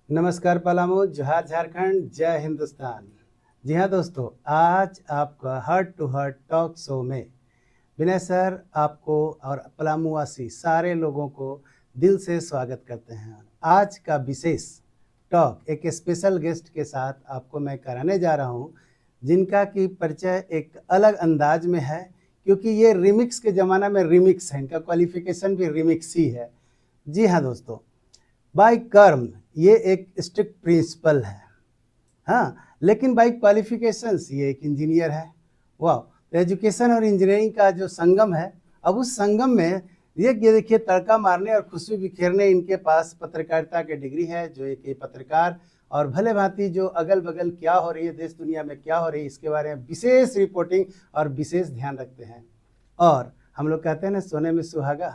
नमस्कार पलामू, जोहार झारखंड, जय हिंदुस्तान। जी हाँ दोस्तों, आज आपका heart to heart talk show में विनय सर आपको और पलामूवासी सारे लोगों को दिल से स्वागत करते हैं। आज का विशेष टॉक एक स्पेशल गेस्ट के साथ आपको मैं कराने जा रहा हूँ, जिनका की परिचय एक अलग अंदाज में है, क्योंकि ये रिमिक्स के ज़माना में रिमिक्स है, इनका क्वालिफिकेशन भी रिमिक्स ही है। जी हाँ दोस्तों, बाय कर्म ये एक स्ट्रिक्ट प्रिंसिपल है, हाँ, लेकिन बाय क्वालिफिकेशंस ये एक इंजीनियर है। वाह, तो एजुकेशन और इंजीनियरिंग का जो संगम है, अब उस संगम में ये देखिए, तड़का मारने और खुशबू बिखेरने इनके पास पत्रकारिता के डिग्री है, जो एक पत्रकार और भले भांति जो अगल बगल क्या हो रही है, देश दुनिया में क्या हो रही है, इसके बारे में विशेष रिपोर्टिंग और विशेष ध्यान रखते हैं। और हम लोग कहते हैं ना, सोने में सुहागा,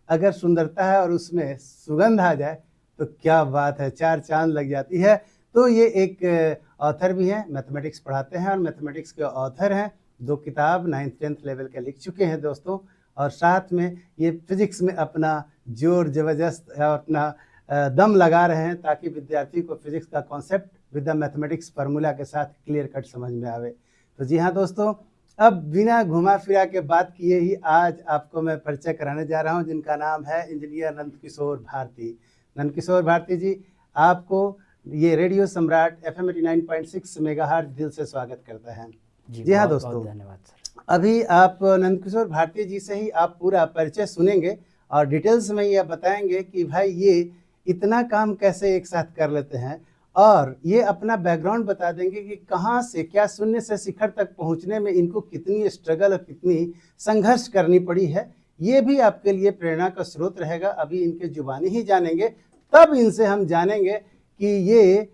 अगर सुंदरता है और उसमें सुगंध आ जाए तो क्या बात है, चार चांद लग जाती है। तो ये एक ऑथर भी हैं, मैथमेटिक्स पढ़ाते हैं और मैथमेटिक्स के ऑथर हैं। 2 किताब 9th-10th लेवल के लिख चुके हैं दोस्तों, और साथ में ये फिजिक्स में अपना जोर जबरदस्त अपना दम लगा रहे हैं, ताकि विद्यार्थी को फिजिक्स का concept with the mathematics formula के साथ क्लियर कट समझ में आवे। तो जी हाँ दोस्तों, अब बिना घुमा फिरा के बात किए ही आज आपको मैं परिचय कराने जा रहा हूँ, जिनका नाम है इंजीनियर नंदकिशोर भारती। नंदकिशोर भारती जी, आपको ये रेडियो सम्राट FM 89.6 मेगाहर्ट्ज दिल से स्वागत करता है। जी हाँ बहुत दोस्तों, धन्यवाद सर। अभी आप नंदकिशोर भारती जी से ही आप पूरा परिचय सुनेंगे और डिटेल्स में ये बताएंगे कि भाई ये इतना काम कैसे एक साथ कर लेते हैं, और ये अपना बैकग्राउंड बता देंगे कि कहाँ से क्या शून्य से शिखर तक पहुँचने में इनको कितनी स्ट्रगल और कितनी संघर्ष करनी पड़ी है। ये भी आपके लिए प्रेरणा का स्रोत रहेगा। अभी इनके जुबानी ही जानेंगे, तब इनसे हम जानेंगे कि ये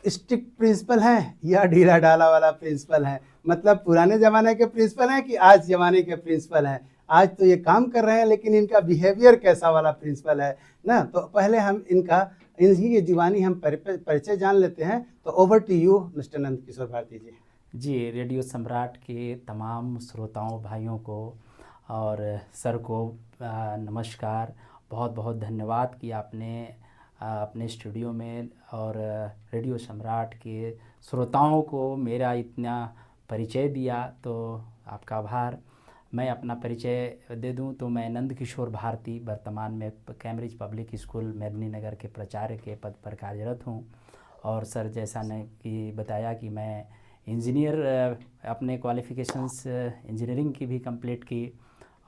स्ट्रिक्ट प्रिंसिपल हैं या ढीला ढाला वाला प्रिंसिपल हैं, मतलब पुराने ज़माने के प्रिंसिपल हैं कि आज ज़माने के प्रिंसिपल हैं। आज तो ये काम कर रहे हैं, लेकिन इनका बिहेवियर कैसा वाला प्रिंसिपल है ना। तो पहले हम इनकी ये जुबानी हम परिचय जान लेते हैं। तो over to you mister Nandkishor Bharti ji. जी, रेडियो सम्राट के तमाम श्रोताओं भाइयों को और सर को नमस्कार। बहुत बहुत धन्यवाद कि आपने अपने स्टूडियो में और रेडियो सम्राट के श्रोताओं को मेरा इतना परिचय दिया, तो आपका आभार। मैं अपना परिचय दे दूं तो मैं नंदकिशोर भारती वर्तमान में कैम्ब्रिज पब्लिक स्कूल मेदिनीनगर के प्राचार्य के पद पर कार्यरत हूं। और सर जैसा ने कि बताया कि मैं इंजीनियर अपने क्वालिफ़िकेशंस इंजीनियरिंग की भी कंप्लीट की,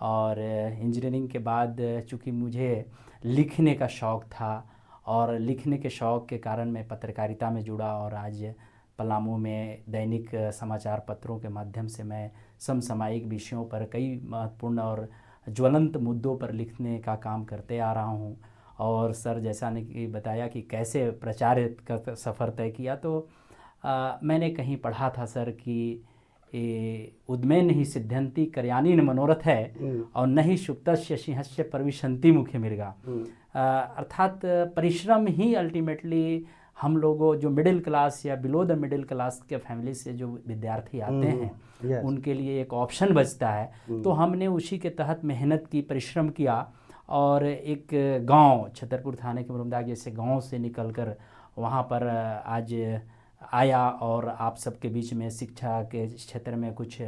और इंजीनियरिंग के बाद चूँकि मुझे लिखने का शौक़ था और लिखने के शौक़ के कारण मैं पत्रकारिता में जुड़ा, और आज पलामू में दैनिक समाचार पत्रों के माध्यम से मैं समसामयिक विषयों पर कई महत्वपूर्ण और ज्वलंत मुद्दों पर लिखने का काम करते आ रहा हूँ। और सर जैसा ने कि बताया कि कैसे प्रचार का सफ़र तय किया, तो मैंने कहीं पढ़ा था सर कि उद्मेन ही सिद्ध्यंति कर्यानि न मनोरथ है, और न ही सुप्तस्य सिंहस्य प्रविशन्ति मुखे मृगा। अर्थात परिश्रम ही अल्टीमेटली हम लोगों जो मिडिल क्लास या बिलो द मिडिल क्लास के फैमिली से जो विद्यार्थी आते हैं उनके लिए एक ऑप्शन बचता है। तो हमने उसी के तहत मेहनत की, परिश्रम किया, और एक गांव छतरपुर थाने के मुरुमदाग जैसे गांव से निकलकर वहां पर आज आया, और आप सबके बीच में शिक्षा के क्षेत्र में कुछ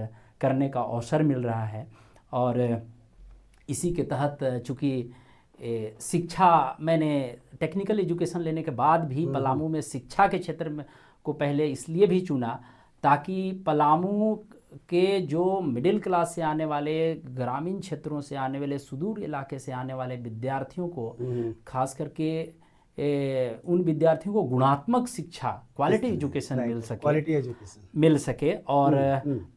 करने का अवसर मिल रहा है। और इसी के तहत चूँकि शिक्षा मैंने टेक्निकल एजुकेशन लेने के बाद भी पलामू में शिक्षा के क्षेत्र में को पहले इसलिए भी चुना ताकि पलामू के जो मिडिल क्लास से आने वाले, ग्रामीण क्षेत्रों से आने वाले, सुदूर इलाके से आने वाले विद्यार्थियों को, खास करके उन विद्यार्थियों को गुणात्मक शिक्षा, क्वालिटी एजुकेशन मिल सके और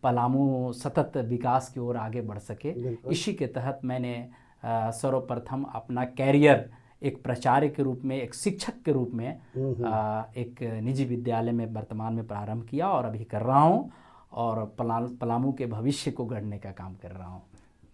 पलामू सतत विकास की ओर आगे बढ़ सके। इसी के तहत मैंने सर्वप्रथम अपना कैरियर एक प्राचार्य के रूप में, एक शिक्षक के रूप में एक निजी विद्यालय में वर्तमान में प्रारंभ किया, और अभी कर रहा हूँ, और पलामू के भविष्य को गढ़ने का काम कर रहा हूँ।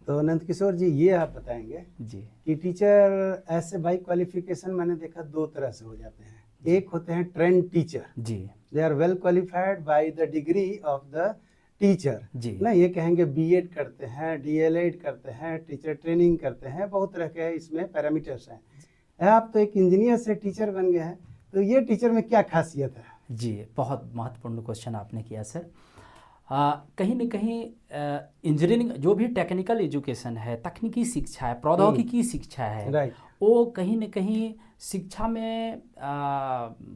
तो नंदकिशोर जी, ये आप बताएंगे जी कि टीचर ऐसे बाई क्वालिफिकेशन मैंने देखा 2 तरह से हो जाते हैं। एक होते हैं ट्रेंड टीचर, जी, they are well qualified by the degree of the teacher जी ना। ये कहेंगे बीएड करते हैं, डीएलएड करते हैं, टीचर ट्रेनिंग करते हैं, बहुत तरह के इसमें पैरामीटर्स हैं। आप तो एक इंजीनियर से टीचर बन गए हैं, तो ये टीचर में क्या खासियत है? जी, बहुत महत्वपूर्ण क्वेश्चन आपने किया सर। कहीं न कहीं इंजीनियरिंग जो भी टेक्निकल एजुकेशन है, तकनीकी शिक्षा है, प्रौद्योगिकी शिक्षा है, राइट। वो कहीं न कहीं शिक्षा में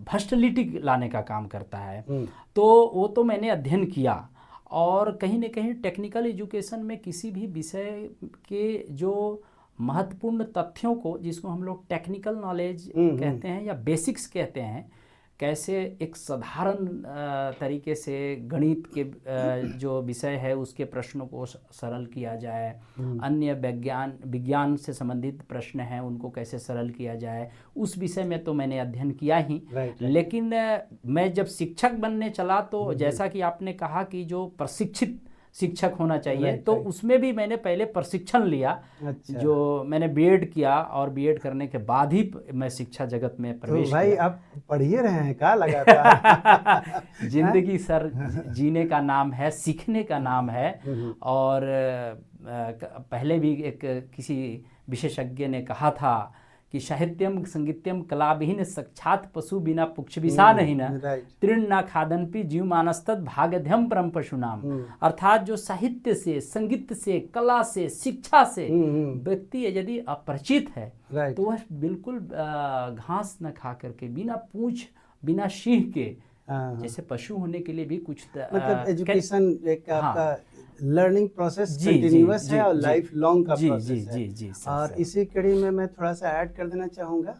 भर्सटिलिटी लाने का काम करता है। तो वो तो मैंने अध्ययन किया, और कहीं न कहीं टेक्निकल एजुकेशन में किसी भी विषय के जो महत्वपूर्ण तथ्यों को, जिसको हम लोग टेक्निकल नॉलेज कहते हैं या बेसिक्स कहते हैं, कैसे एक साधारण तरीके से गणित के जो विषय है उसके प्रश्नों को सरल किया जाए, अन्य विज्ञान से संबंधित प्रश्न हैं उनको कैसे सरल किया जाए, उस विषय में तो मैंने अध्ययन किया ही। लेकिन मैं जब शिक्षक बनने चला तो जैसा कि आपने कहा कि जो प्रशिक्षित शिक्षक होना चाहिए, तो उसमें भी मैंने पहले प्रशिक्षण लिया। अच्छा। जो मैंने बीएड किया, और बीएड करने के बाद ही मैं शिक्षा जगत में प्रवेश भाई किया। आप पढ़िए रहे हैं क्या लगातार? जिंदगी सर जीने का नाम है, सीखने का नाम है। और पहले भी एक किसी विशेषज्ञ ने कहा था कि साहित्यम संगीत्यम कलाविहीन साक्षात पशु बिना पुक्षविषा नहीं न तृण न खादनपि जीव मानस्तद भागध्यम परम पशु नाम। अर्थात जो साहित्य से, संगीत से, कला से, शिक्षा से व्यक्ति यदि अपरिचित है तो वह बिल्कुल घास न खा करके, बिना पूंछ बिना सींग के, जैसे पशु होने के लिए भी कुछ मतलब एजुकेशन एक आपका लर्निंग प्रोसेस कंटिन्यूअस है और लाइफ लॉन्ग का प्रोसेस है। और इसी कड़ी में मैं थोड़ा सा ऐड कर देना चाहूँगा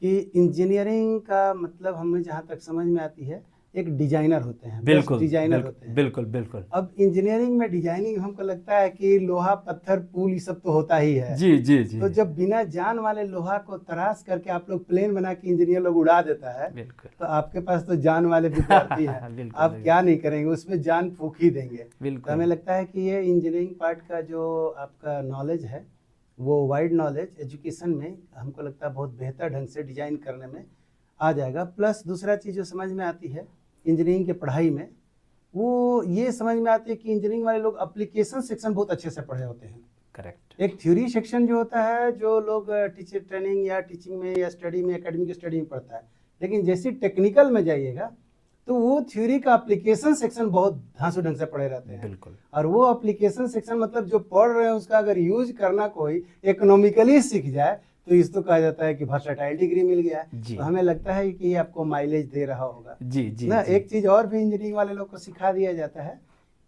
कि इंजीनियरिंग का मतलब हमें जहाँ तक समझ में आती है, एक डिजाइनर होते हैं, बिल्कुल डिजाइनर होते हैं। बिल्कुल बिल्कुल। अब इंजीनियरिंग में डिजाइनिंग हमको लगता है कि लोहा, पत्थर, पुल ये सब तो होता ही है। जी जी जी। तो जब बिना जान वाले लोहा को तराश करके आप लोग प्लेन बना के इंजीनियर लोग उड़ा देता है, तो आपके पास तो जान वाले विद्यार्थी हैं। आप क्या नहीं करेंगे, उसमें जान फूंक ही देंगे। तो हमें लगता है कि ये इंजीनियरिंग पार्ट का जो आपका नॉलेज है, वो वाइड नॉलेज एजुकेशन में हमको लगता है बहुत बेहतर ढंग से डिजाइन करने में आ जाएगा। प्लस दूसरा चीज़ जो समझ में आती है इंजीनियरिंग के पढ़ाई में, वो ये समझ में आती है कि इंजीनियरिंग वाले लोग एप्लीकेशन सेक्शन बहुत अच्छे से पढ़े होते हैं। करेक्ट। एक थ्योरी सेक्शन जो होता है, जो लोग टीचर ट्रेनिंग या टीचिंग में या स्टडी में, एकेडमिक स्टडी में पढ़ता है, लेकिन जैसे टेक्निकल में जाइएगा तो वो थ्योरी का एप्लीकेशन सेक्शन बहुत धांसू ढंग से पढ़े रहते हैं। बिल्कुल। और वो एप्लीकेशन सेक्शन मतलब जो पढ़ रहे हैं उसका अगर यूज करना कोई इकोनॉमिकली सीख जाए तो इस तो कहा जाता है कि वर्सटाइल डिग्री मिल गया है। तो हमें लगता है कि ये आपको माइलेज दे रहा होगा। जी जी ना जी। एक चीज़ और भी इंजीनियरिंग वाले लोग को सिखा दिया जाता है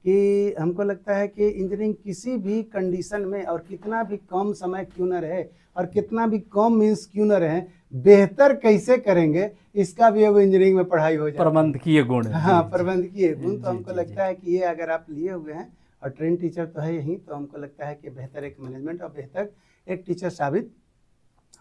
कि हमको लगता है कि इंजीनियरिंग किसी भी कंडीशन में और कितना भी कम समय क्यों न रहे और कितना भी कम मीन्स क्यों न रहे, बेहतर कैसे करेंगे इसका भी अब इंजीनियरिंग में पढ़ाई हो जाती है। प्रबंधकीय गुण। हाँ, प्रबंधकीय गुण। तो हमको लगता है कि ये अगर आप लिए हुए हैं और ट्रेन टीचर तो है यही, तो हमको लगता है कि बेहतर एक मैनेजमेंट और बेहतर एक टीचर साबित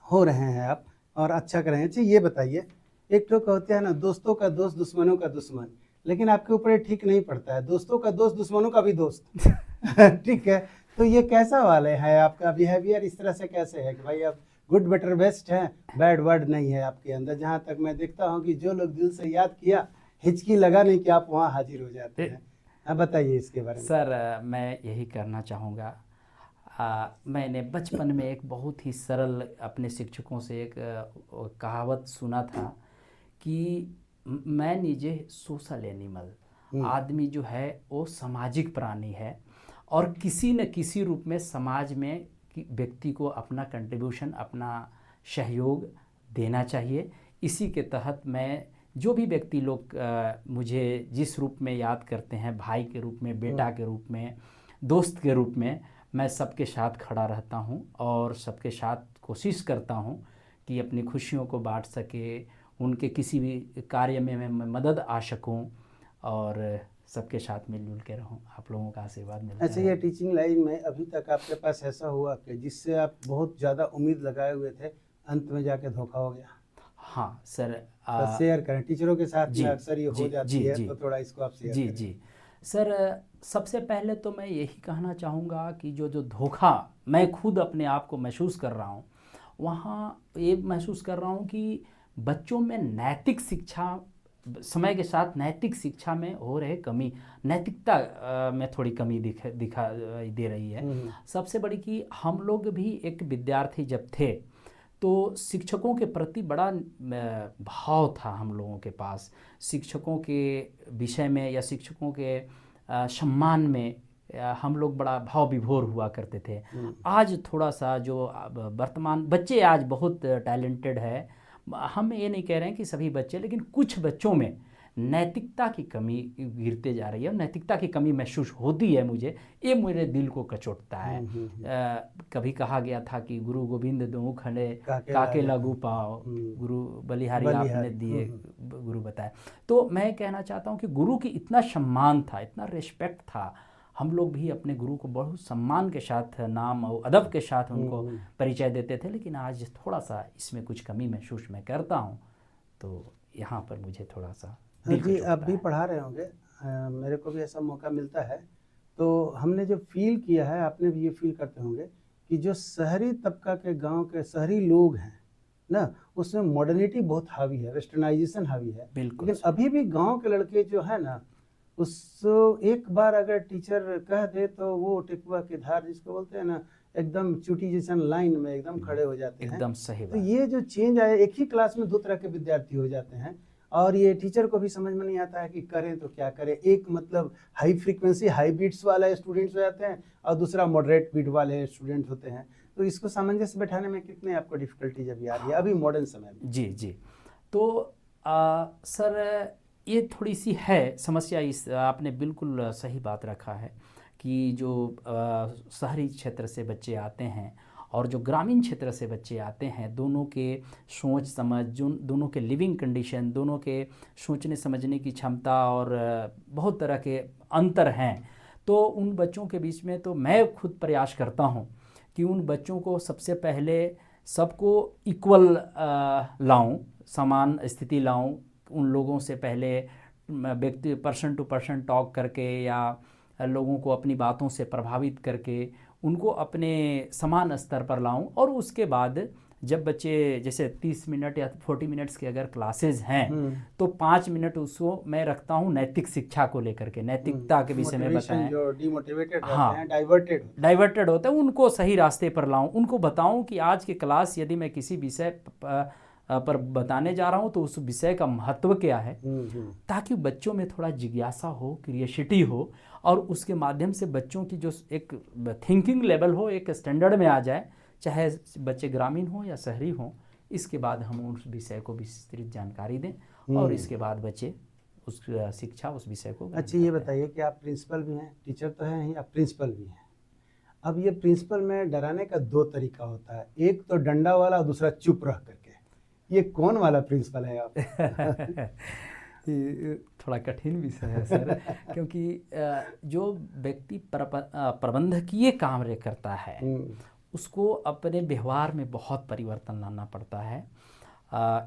हो रहे हैं आप, और अच्छा कर रहे हैं। अच्छा ये बताइए, एक तो कहते हैं ना, दोस्तों का दोस्त दुश्मनों का दुश्मन, लेकिन आपके ऊपर ठीक नहीं पड़ता है, दोस्तों का दोस्त दुश्मनों का भी दोस्त। ठीक है, तो ये कैसा वाले है आपका बिहेवियर, इस तरह से कैसे है कि भाई आप गुड बेटर बेस्ट हैं, बैड वर्ड नहीं है आपके अंदर? जहाँ तक मैं देखता हूँ कि जो लोग दिल से याद किया, हिचकी लगा नहीं कि आप वहाँ हाजिर हो जाते हैं। आप बताइए इसके बारे में। सर मैं यही करना चाहूँगा। मैंने बचपन में एक बहुत ही सरल अपने शिक्षकों से एक कहावत सुना था कि मैं निजे सोशल एनिमल, आदमी जो है वो सामाजिक प्राणी है, और किसी न किसी रूप में समाज में व्यक्ति को अपना कंट्रीब्यूशन, अपना सहयोग देना चाहिए। इसी के तहत मैं जो भी व्यक्ति लोग मुझे जिस रूप में याद करते हैं, भाई के रूप में, बेटा के रूप में, दोस्त के रूप में, मैं सबके साथ खड़ा रहता हूं और सबके साथ कोशिश करता हूं कि अपनी खुशियों को बांट सके, उनके किसी भी कार्य में मैं मदद आ सकूं, और सबके साथ मिलजुल के रहूं। आप लोगों का आशीर्वाद मिलता है। अच्छा, ये टीचिंग लाइन में अभी तक आपके पास ऐसा हुआ कि जिससे आप बहुत ज़्यादा उम्मीद लगाए हुए थे, अंत में जाके धोखा हो गया? हाँ सर। तो शेयर करें, टीचरों के साथ में अक्सर ये हो जाती है, तो थोड़ा इसको आप शेयर करें। जी सर, सबसे पहले तो मैं यही कहना चाहूँगा कि जो धोखा मैं खुद अपने आप को महसूस कर रहा हूँ, वहाँ ये महसूस कर रहा हूँ कि बच्चों में नैतिक शिक्षा, समय के साथ नैतिक शिक्षा में हो रहे कमी, नैतिकता में थोड़ी कमी दिखा दे रही है। सबसे बड़ी कि हम लोग भी एक विद्यार्थी जब थे तो शिक्षकों के प्रति बड़ा भाव था हम लोगों के पास, शिक्षकों के विषय में या शिक्षकों के सम्मान में हम लोग बड़ा भाव विभोर हुआ करते थे। आज थोड़ा सा जो वर्तमान बच्चे आज बहुत टैलेंटेड है, हम ये नहीं कह रहे हैं कि सभी बच्चे, लेकिन कुछ बच्चों में नैतिकता की कमी गिरते जा रही है और नैतिकता की कमी महसूस होती है मुझे, ये मेरे दिल को कचोटता है। कभी कहा गया था कि गुरु गोविंद दोऊ खड़े काके लागू पाओ, गुरु बलिहारी आपने दिए गुरु बताए। तो मैं कहना चाहता हूँ कि गुरु की इतना सम्मान था, इतना रिस्पेक्ट था, हम लोग भी अपने गुरु को बहुत सम्मान के साथ, नाम और अदब के साथ उनको परिचय देते थे। लेकिन आज थोड़ा सा इसमें कुछ कमी महसूस मैं करता हूँ, तो यहाँ पर मुझे थोड़ा सा जी। आप भी पढ़ा रहे होंगे, मेरे को भी ऐसा मौका मिलता है, तो हमने जो फील किया है, आपने भी ये फील करते होंगे कि जो शहरी तबका के गांव के शहरी लोग हैं ना, उसमें मॉडर्निटी बहुत हावी है, वेस्टर्नाइजेशन हावी है। लेकिन अभी भी गांव के लड़के जो है ना, उस एक बार अगर टीचर कह दे तो वो टिकुआ की धार जिसको बोलते हैं ना, एकदम चूटी जैसा लाइन में एकदम खड़े हो जाते हैं। एकदम सही बात। तो ये जो चेंज आया, एक ही क्लास में 2 तरह के विद्यार्थी हो जाते हैं और ये टीचर को भी समझ में नहीं आता है कि करें तो क्या करें। एक मतलब हाई फ्रीक्वेंसी हाई बीट्स वाला स्टूडेंट्स हो जाते हैं और दूसरा मॉडरेट बीट वाले स्टूडेंट होते हैं। तो इसको सामंजस्य बैठाने में कितने आपको डिफिकल्टीज अभी आ रही है अभी मॉडर्न समय में? जी जी। तो सर ये थोड़ी सी है समस्या, इस आपने बिल्कुल सही बात रखा है कि जो शहरी क्षेत्र से बच्चे आते हैं और जो ग्रामीण क्षेत्र से बच्चे आते हैं, दोनों के सोच समझ, जो दोनों के लिविंग कंडीशन, दोनों के सोचने समझने की क्षमता और बहुत तरह के अंतर हैं। तो उन बच्चों के बीच में तो मैं खुद प्रयास करता हूं कि उन बच्चों को सबसे पहले सबको इक्वल लाऊं, समान स्थिति लाऊं। उन लोगों से पहले व्यक्ति पर्सन टू पर्सन टॉक करके या लोगों को अपनी बातों से प्रभावित करके उनको अपने समान स्तर पर लाऊं, और उसके बाद जब बच्चे जैसे 30 मिनट या 40 मिनट्स के अगर क्लासेज हैं तो 5 मिनट उसको मैं रखता हूं नैतिक शिक्षा को लेकर के, नैतिकता के विषय में बताएं। जो डिमोटिवेटेड हाँ, हैं, डाइवर्टेड होते हैं, उनको सही रास्ते पर लाऊं, उनको बताऊं कि आज की क्लास यदि मैं किसी विषय पर बताने जा रहा हूं तो उस विषय का महत्व क्या है, ताकि बच्चों में थोड़ा जिज्ञासा हो, क्रिएसिटी हो, और उसके माध्यम से बच्चों की जो एक थिंकिंग लेवल हो, एक स्टैंडर्ड में आ जाए, चाहे बच्चे ग्रामीण हो या शहरी हो। इसके बाद हम उस विषय को विस्तृत जानकारी दें और इसके बाद बच्चे उस शिक्षा उस विषय को। अच्छा, ये बताइए कि आप प्रिंसिपल भी हैं, टीचर तो हैं ही, आप प्रिंसिपल भी हैं। अब ये प्रिंसिपल में डराने का 2 तरीका होता है, एक तो डंडा वाला और दूसरा चुप रह करके। ये कौन वाला प्रिंसिपल है आप? थोड़ा कठिन विषय है सर, क्योंकि जो व्यक्ति प्रबंधकीय कार्य करता है उसको अपने व्यवहार में बहुत परिवर्तन लाना पड़ता है।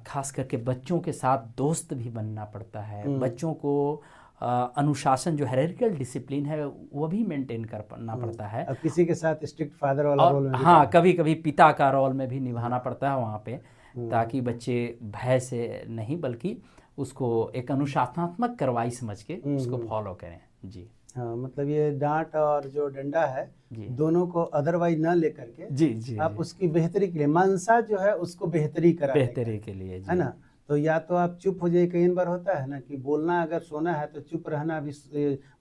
खास करके बच्चों के साथ दोस्त भी बनना पड़ता है, बच्चों को अनुशासन जो हायरार्किकल डिसिप्लिन है वो भी मेंटेन करना पड़ता है। अब किसी के साथ स्ट्रिक्ट फादर वाला रोल में, हाँ, कभी कभी पिता का रोल में भी निभाना पड़ता है वहाँ पे, ताकि बच्चे भय से नहीं बल्कि उसको एक अनुशासनात्मक कार्रवाई समझ के उसको फॉलो करें। जी हाँ, मतलब ये डांट और जो डंडा है दोनों को अदरवाइज न लेकर के जी आप उसकी बेहतरी के लिए, मनसा जो है उसको बेहतरी के लिए है ना। तो या तो आप चुप हो जाइए, कई बार होता है ना कि बोलना अगर सोना है तो चुप रहना भी,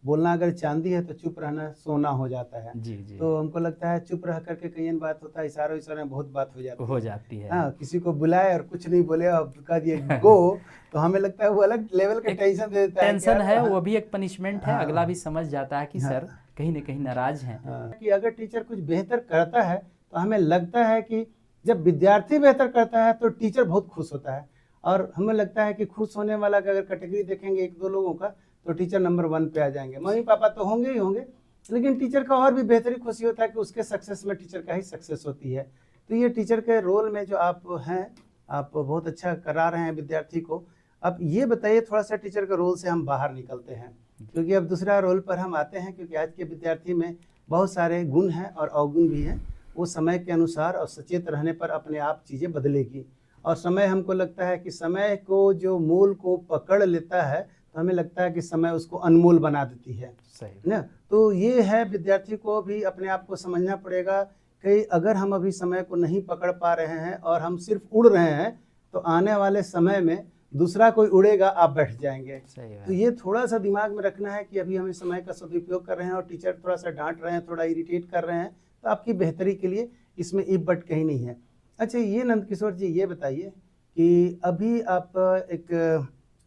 बोलना अगर चांदी है तो चुप रहना सोना हो जाता है। जी। तो हमको लगता है चुप रह करके कई बात होता है, इशारों में बहुत बात हो जाती है। हाँ, किसी को बुलाए और कुछ नहीं बोले और कह दिए गो, तो हमें लगता है वो अलग लेवल का टेंशन दे देता है। टेंशन है, वो भी एक पनिशमेंट है। अगला भी समझ जाता है कि सर कहीं न कहीं नाराज हैं। कि अगर टीचर कुछ बेहतर करता है तो हमें लगता है कि जब विद्यार्थी बेहतर करता है तो टीचर बहुत खुश होता है, और हमें लगता है कि खुश होने वाला का अगर कैटेगरी देखेंगे 1-2 लोगों का तो टीचर नंबर 1 पे आ जाएंगे। मम्मी पापा तो होंगे ही होंगे, लेकिन टीचर का और भी बेहतरी खुशी होता है कि उसके सक्सेस में टीचर का ही सक्सेस होती है। तो ये टीचर के रोल में जो आप हैं, आप बहुत अच्छा करा रहे हैं विद्यार्थी को। अब ये बताइए, थोड़ा सा टीचर के रोल से हम बाहर निकलते हैं, क्योंकि अब दूसरा रोल पर हम आते हैं, क्योंकि आज के विद्यार्थी में बहुत सारे गुण हैं और अवगुण भी हैं। वो समय के अनुसार और सचेत रहने पर अपने आप चीज़ें बदलेगी, और समय हमको लगता है कि समय को जो मूल को पकड़ लेता है तो हमें लगता है कि समय उसको अनमोल बना देती है। सही ना। तो ये है, विद्यार्थी को भी अपने आप को समझना पड़ेगा कि अगर हम अभी समय को नहीं पकड़ पा रहे हैं और हम सिर्फ उड़ रहे हैं तो आने वाले समय में दूसरा कोई उड़ेगा, आप बैठ जाएंगे। तो ये थोड़ा सा दिमाग में रखना है कि अभी हम इस समय का सदुपयोग कर रहे हैं और टीचर थोड़ा सा डांट रहे हैं, थोड़ा इरिटेट कर रहे हैं, तो आपकी बेहतरी के लिए इसमें इफ बट कहीं नहीं है। अच्छा, ये नंदकिशोर जी ये बताइए कि अभी आप एक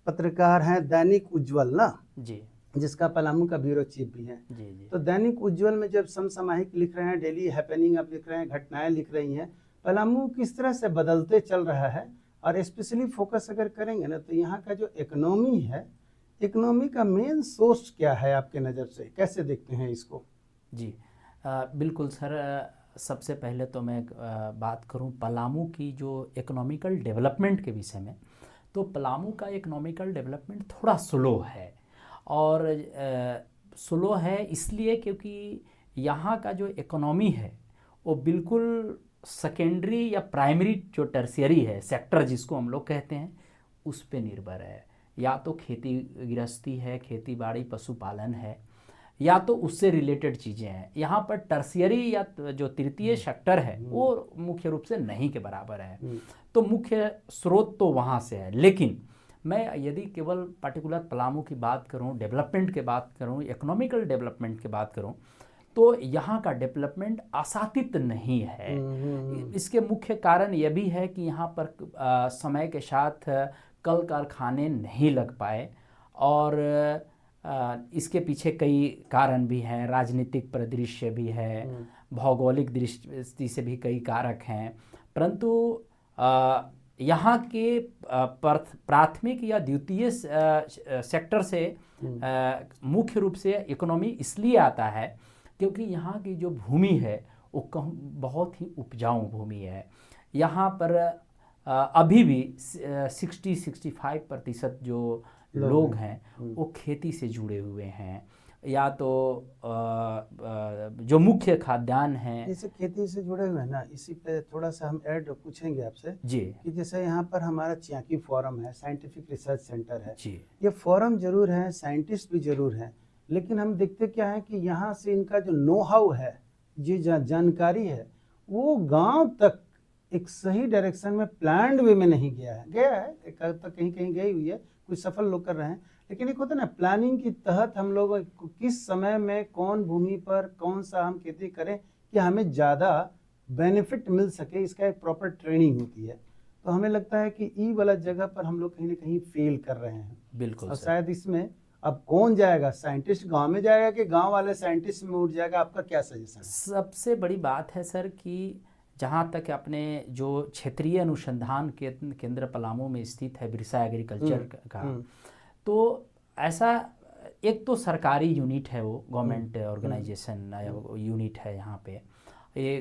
पत्रकार हैं दैनिक उज्ज्वल ना जी, जिसका पलामू का ब्यूरो चीफ भी है। जी जी। तो दैनिक उज्ज्वल में जब समसामयिक लिख रहे हैं, डेली हैपनिंग आप लिख रहे हैं, घटनाएं लिख रही हैं, पलामू किस तरह से बदलते चल रहा है और स्पेशली फोकस अगर करेंगे ना तो यहाँ का जो इकोनॉमी है, इकोनॉमी का मेन सोर्स क्या है आपके नज़र से, कैसे देखते हैं इसको? जी बिल्कुल सर। सबसे पहले तो मैं बात करूं पलामू की जो इकोनॉमिकल डेवलपमेंट के विषय में, तो पलामू का इकोनॉमिकल डेवलपमेंट थोड़ा स्लो है। और स्लो है इसलिए क्योंकि यहाँ का जो इकोनॉमी है वो बिल्कुल सेकेंडरी या प्राइमरी जो टर्शियरी है सेक्टर जिसको हम लोग कहते हैं उस पे निर्भर है। या तो खेती गृहस्थी है, खेती बाड़ी पशुपालन है, या तो उससे रिलेटेड चीज़ें हैं। यहाँ पर टर्शियरी या जो तृतीय सेक्टर है वो मुख्य रूप से नहीं के बराबर है। तो मुख्य स्रोत तो वहाँ से है। लेकिन मैं यदि केवल पर्टिकुलर पलामू की बात करूँ, डेवलपमेंट की बात करूँ, इकोनॉमिकल डेवलपमेंट की बात करूँ, तो यहाँ का डेवलपमेंट आशातीत नहीं है। इसके मुख्य कारण यह भी है कि यहाँ पर समय के साथ कल कारखाने नहीं लग पाए और इसके पीछे कई कारण भी हैं, राजनीतिक परिदृश्य भी है, भौगोलिक दृष्टि से भी कई कारक हैं। परंतु यहाँ के प्राथमिक या द्वितीय सेक्टर से मुख्य रूप से इकोनॉमी इसलिए आता है क्योंकि यहाँ की जो भूमि है वो बहुत ही उपजाऊ भूमि है। यहाँ पर अभी भी 60-65% जो लोग हैं वो खेती से जुड़े हुए हैं। या तो जो मुख्य खाद्यान्न हैं, जैसे खेती से जुड़े हुए हैं ना, इसी पे थोड़ा सा हम ऐड पूछेंगे आपसे जी कि जैसे यहाँ पर हमारा चियाकी फोरम है, साइंटिफिक रिसर्च सेंटर है जी। ये फोरम जरूर है, साइंटिस्ट भी जरूर हैं, लेकिन हम देखते क्या है कि यहाँ से इनका जो नो हाउ है, जी जानकारी है, वो गांव तक एक सही डायरेक्शन में प्लान्ड वे में नहीं गया है एक तो कहीं कहीं गई हुई है, कुछ सफल लोग कर रहे हैं, लेकिन एक होता है ना प्लानिंग के तहत हम लोग किस समय में कौन भूमि पर कौन सा हम खेती करें कि हमें ज़्यादा बेनिफिट मिल सके, इसका एक प्रॉपर ट्रेनिंग होती है। तो हमें लगता है कि ई वाला जगह पर हम लोग कहीं ना कहीं फेल कर रहे हैं। बिल्कुल। और शायद इसमें अब कौन जाएगा, साइंटिस्ट गांव में जाएगा कि गांव वाले साइंटिस्ट में उठ जाएगा, आपका क्या सजेशन है? सबसे बड़ी बात है सर कि जहाँ तक अपने जो क्षेत्रीय अनुसंधान केंद्र पलामू में स्थित है बिरसा एग्रीकल्चर का, तो ऐसा एक तो सरकारी यूनिट है, वो गवर्नमेंट ऑर्गेनाइजेशन यूनिट है यहाँ पे। ये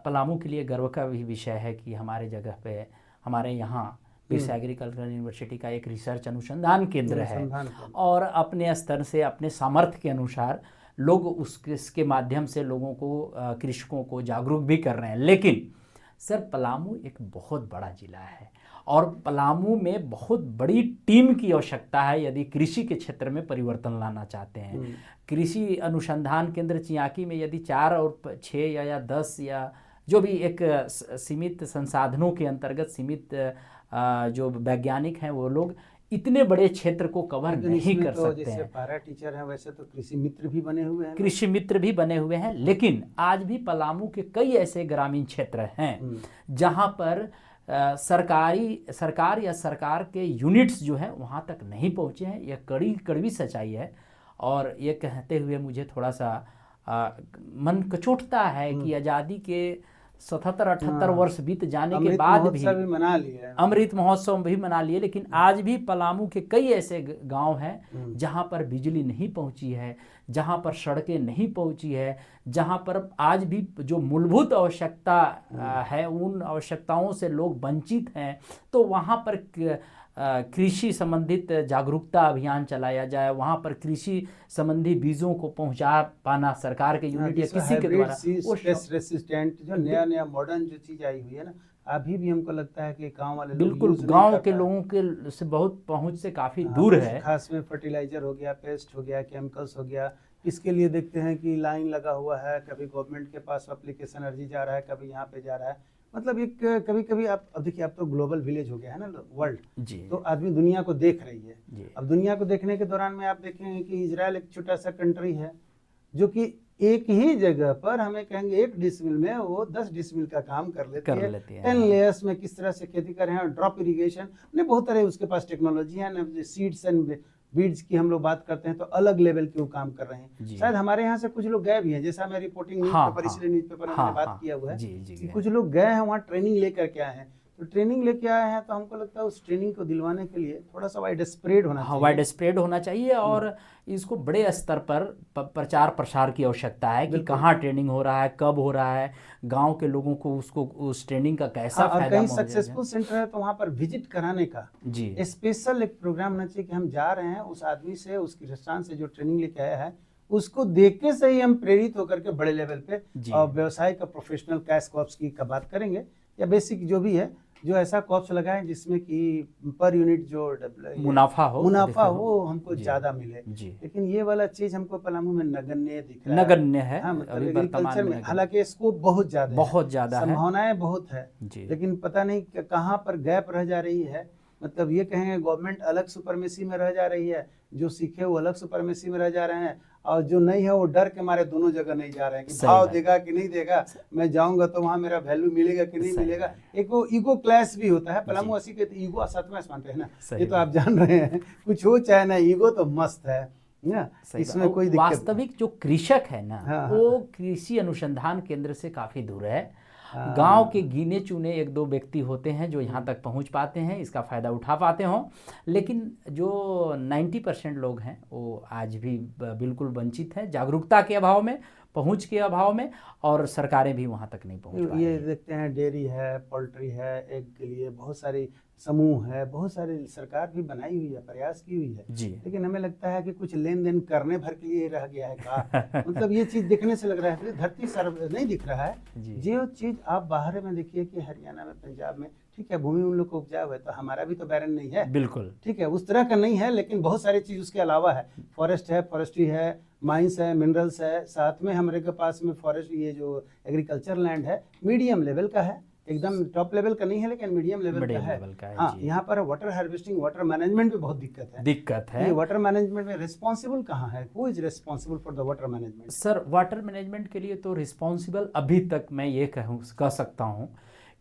पलामू के लिए गर्व का भी विषय है कि हमारे जगह पे हमारे यहाँ बिरसा एग्रीकल्चर यूनिवर्सिटी का एक रिसर्च अनुसंधान केंद्र है और अपने स्तर से अपने सामर्थ्य के अनुसार लोग उसके माध्यम से लोगों को, कृषकों को जागरूक भी कर रहे हैं। लेकिन सर पलामू एक बहुत बड़ा ज़िला है और पलामू में बहुत बड़ी टीम की आवश्यकता है यदि कृषि के क्षेत्र में परिवर्तन लाना चाहते हैं। कृषि अनुसंधान केंद्र चियाकी में यदि 4 और 6 या 10 या जो भी एक सीमित संसाधनों के अंतर्गत सीमित जो वैज्ञानिक हैं वो लोग इतने बड़े क्षेत्र को कवर नहीं कर सकते हैं। पारा टीचर हैं, वैसे तो कृषि मित्र भी बने हुए हैं, कृषि मित्र भी बने हुए हैं, लेकिन आज भी पलामू के कई ऐसे ग्रामीण क्षेत्र हैं जहां पर सरकार या सरकार के यूनिट्स जो हैं वहां तक नहीं पहुंचे हैं। यह कड़वी सच्चाई है और ये कहते हुए मुझे थोड़ा सा मन कचोटता है कि आज़ादी के 77-78 वर्ष बीत जाने के बाद भी मना लिए, अमृत महोत्सव भी मना लिए, लेकिन आज भी पलामू के कई ऐसे गांव हैं जहां पर बिजली नहीं पहुंची है, जहां पर सड़कें नहीं पहुंची है, जहां पर आज भी जो मूलभूत आवश्यकता है उन आवश्यकताओं से लोग वंचित हैं। तो वहां पर कृषि संबंधित जागरूकता अभियान चलाया जाए, वहाँ पर कृषि संबंधी बीजों को पहुँचा पाना सरकार के यूनिट या किसी के द्वारा, वो स्ट्रेस रेसिस्टेंट जो नया मॉडर्न जो चीज़ आई हुई है ना, अभी भी हमको लगता है कि गांव वाले बिल्कुल गांव के लोगों के से बहुत पहुँच से काफ़ी दूर है। खास में फर्टिलाइजर हो गया, पेस्ट हो गया, केमिकल्स हो गया, इसके लिए देखते हैं कि लाइन लगा हुआ है, कभी गवर्नमेंट के पास एप्लीकेशन अर्जी जा रहा है, कभी यहाँ पे जा रहा है। मतलब एक कभी कभी आप अब देखिए, अब तो ग्लोबल विलेज हो गया है ना वर्ल्ड, जी तो आदमी दुनिया को देख रही है। जी अब दुनिया को देखने के दौरान में आप देखेंगे कि इजराइल एक छोटा सा कंट्री है जो कि एक ही जगह पर हमें कहेंगे 1 डिसमिल में वो 10 डिसमिल का काम कर लेती है। 10 लेयर्स में किस तरह से खेती कर रहे हैं, ड्रॉप इरिगेशन ने बहुत तरह उसके पास टेक्नोलॉजी है ना, सीड्स एंड बीड्स की हम लोग बात करते हैं तो अलग लेवल के वो काम कर रहे हैं। शायद हमारे यहाँ से कुछ लोग गए भी हैं, जैसा मैं रिपोर्टिंग न्यूज़पेपर इसलिए न्यूज़पेपर में मैंने बात किया हुआ है कि कुछ लोग गए हैं वहाँ ट्रेनिंग लेकर के आए हैं। तो ट्रेनिंग लेके आए हैं तो हमको लगता है उस ट्रेनिंग को दिलवाने के लिए थोड़ा सा वाइड स्प्रेड होना चाहिए। वाइड स्प्रेड होना चाहिए और इसको बड़े स्तर पर प्रचार प्रसार की आवश्यकता है कि कहाँ ट्रेनिंग हो रहा है, कब हो रहा है, गांव के लोगों को उसको उस ट्रेनिंग का कैसा फायदा कहीं सक्सेसफुल सेंटर है तो वहाँ पर विजिट कराने का जी स्पेशल एक प्रोग्राम होना चाहिए कि हम जा रहे हैं उस आदमी से, उसकी रेस्टोरेंट से जो ट्रेनिंग लेके आया है उसको देख के से ही हम प्रेरित होकर के बड़े लेवल पे व्यवसाय का प्रोफेशनल कैश कॉप्स की बात करेंगे या बेसिक जो भी है, जो ऐसा कॉप्स लगाएं जिसमें कि पर यूनिट जो मुनाफा हो हमको ज्यादा मिले। लेकिन ये वाला चीज हमको पलामू में नगण्य दिख रहा है। नगण्य है। हाँ, मतलब एग्रीकल्चर में हालांकि स्कोप बहुत ज्यादा है, संभावनाएं बहुत है, लेकिन पता नहीं कहाँ पर गैप रह जा रही है। मतलब ये कहेंगे गवर्नमेंट अलग सुपरमेसी में रह जा रही है, जो सीखे वो अलग सुपरमेसी में रह जा रहे हैं, और जो नहीं है वो डर के मारे दोनों जगह नहीं जा रहे हैं कि भाव देगा कि नहीं देगा, मैं जाऊंगा तो वहाँ मेरा वैल्यू मिलेगा कि नहीं मिलेगा। एक वो ईगो क्लैश भी होता है। पलामू वासी के ईगो सातवां आसमान पे है ना, ये तो आप जान रहे हैं, कुछ हो चाहे ना, ईगो तो मस्त है ना, इसमें कोई दिक्कत। वास्तविक जो कृषक है ना वो कृषि अनुसंधान केंद्र से काफी दूर है। गांव के गिने चुने 1-2 व्यक्ति होते हैं जो यहाँ तक पहुँच पाते हैं, इसका फ़ायदा उठा पाते हों, लेकिन जो 90% लोग हैं वो आज भी बिल्कुल वंचित हैं, जागरूकता के अभाव में, पहुँच के अभाव में, और सरकारें भी वहाँ तक नहीं पहुँच पा रही। ये देखते हैं डेयरी है, पोल्ट्री है, एग के लिए बहुत सारी समूह है, बहुत सारी सरकार भी बनाई हुई है, प्रयास की हुई है जी, लेकिन हमें लगता है कि कुछ लेन देन करने भर के लिए रह गया है का मतलब ये चीज देखने से लग रहा है धरती सर्व नहीं दिख रहा है। जो चीज आप बाहर में देखिए कि हरियाणा में, पंजाब में, ठीक है भूमि उन लोग को उपजाऊ है, तो हमारा भी तो बैरन नहीं है, बिल्कुल ठीक है उस तरह का नहीं है, लेकिन बहुत सारी चीज उसके अलावा है। फॉरेस्ट है, फॉरेस्ट्री है, माइंस है, मिनरल्स है, साथ में हमारे के पास में फॉरेस्ट, ये जो एग्रीकल्चर लैंड है मीडियम लेवल का है, एकदम टॉप लेवल का नहीं है लेकिन मीडियम लेवल का है। हाँ, यहाँ पर वाटर हार्वेस्टिंग, वाटर मैनेजमेंट में बहुत दिक्कत है। वाटर मैनेजमेंट में रिस्पॉन्सिबल कहाँ है? Who is responsible for the water management? Sir, water management के लिए तो रिस्पॉन्सिबल अभी तक मैं ये कह सकता हूँ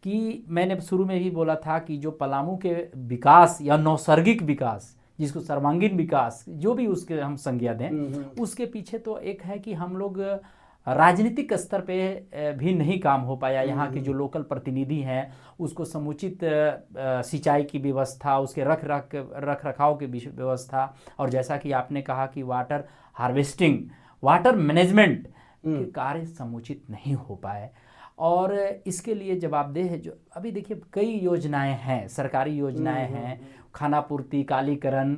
कि मैंने शुरू में भी बोला था कि जो पलामू के विकास या नैसर्गिक विकास, जिसको सर्वांगीण विकास जो भी उसके हम संज्ञा दें, उसके पीछे तो एक है कि हम लोग राजनीतिक स्तर पे भी नहीं काम हो पाया। यहाँ के जो लोकल प्रतिनिधि हैं उसको समुचित सिंचाई की व्यवस्था, उसके रख रखाव की व्यवस्था, और जैसा कि आपने कहा कि वाटर हार्वेस्टिंग, वाटर मैनेजमेंट के कार्य समुचित नहीं हो पाए। और इसके लिए जवाबदेह जो अभी देखिए कई योजनाएं हैं, सरकारी योजनाएं हैं, खानापूर्ति, कालीकरण,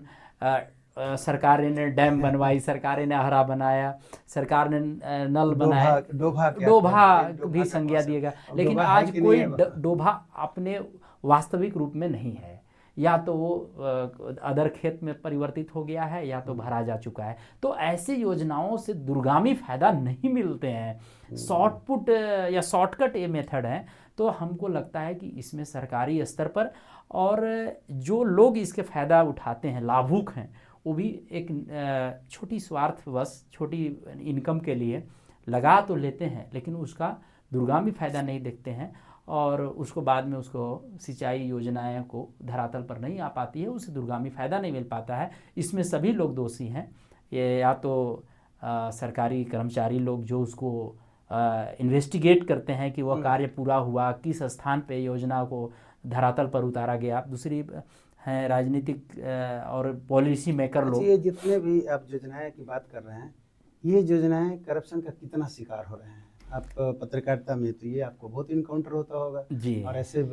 सरकार ने डैम बनवाई, सरकार ने हरा बनाया, सरकार ने नल बनाया, डोभा भी संज्ञा दिएगा, लेकिन आज कोई डोभा अपने वास्तविक रूप में नहीं है, या तो वो अदर खेत में परिवर्तित हो गया है या तो भरा जा चुका है। तो ऐसे योजनाओं से दूरगामी फायदा नहीं मिलते हैं, शॉर्टपुट या शॉर्टकट ये मेथड है। तो हमको लगता है कि इसमें सरकारी स्तर पर और जो लोग इसके फ़ायदा उठाते हैं, लाभुक हैं, वो भी एक छोटी स्वार्थवश, छोटी इनकम के लिए लगा तो लेते हैं, लेकिन उसका दूरगामी फ़ायदा नहीं देखते हैं, और उसको बाद में उसको सिंचाई योजनाएं को धरातल पर नहीं आ पाती है, उसे दूरगामी फ़ायदा नहीं मिल पाता है। इसमें सभी लोग दोषी हैं, ये या तो सरकारी कर्मचारी लोग जो उसको इन्वेस्टिगेट करते हैं कि वह कार्य पूरा हुआ, किस स्थान पे योजना को धरातल पर उतारा गया, दूसरी हैं राजनीतिक और पॉलिसी मेकर लोग। ये जितने भी आप योजनाएं की बात कर रहे हैं, ये योजनाएं करप्शन का कितना शिकार हो रहे हैं? आप पत्रकारिता में तो ये आपको बहुत इनकाउंटर होता होगा जी, और ऐसे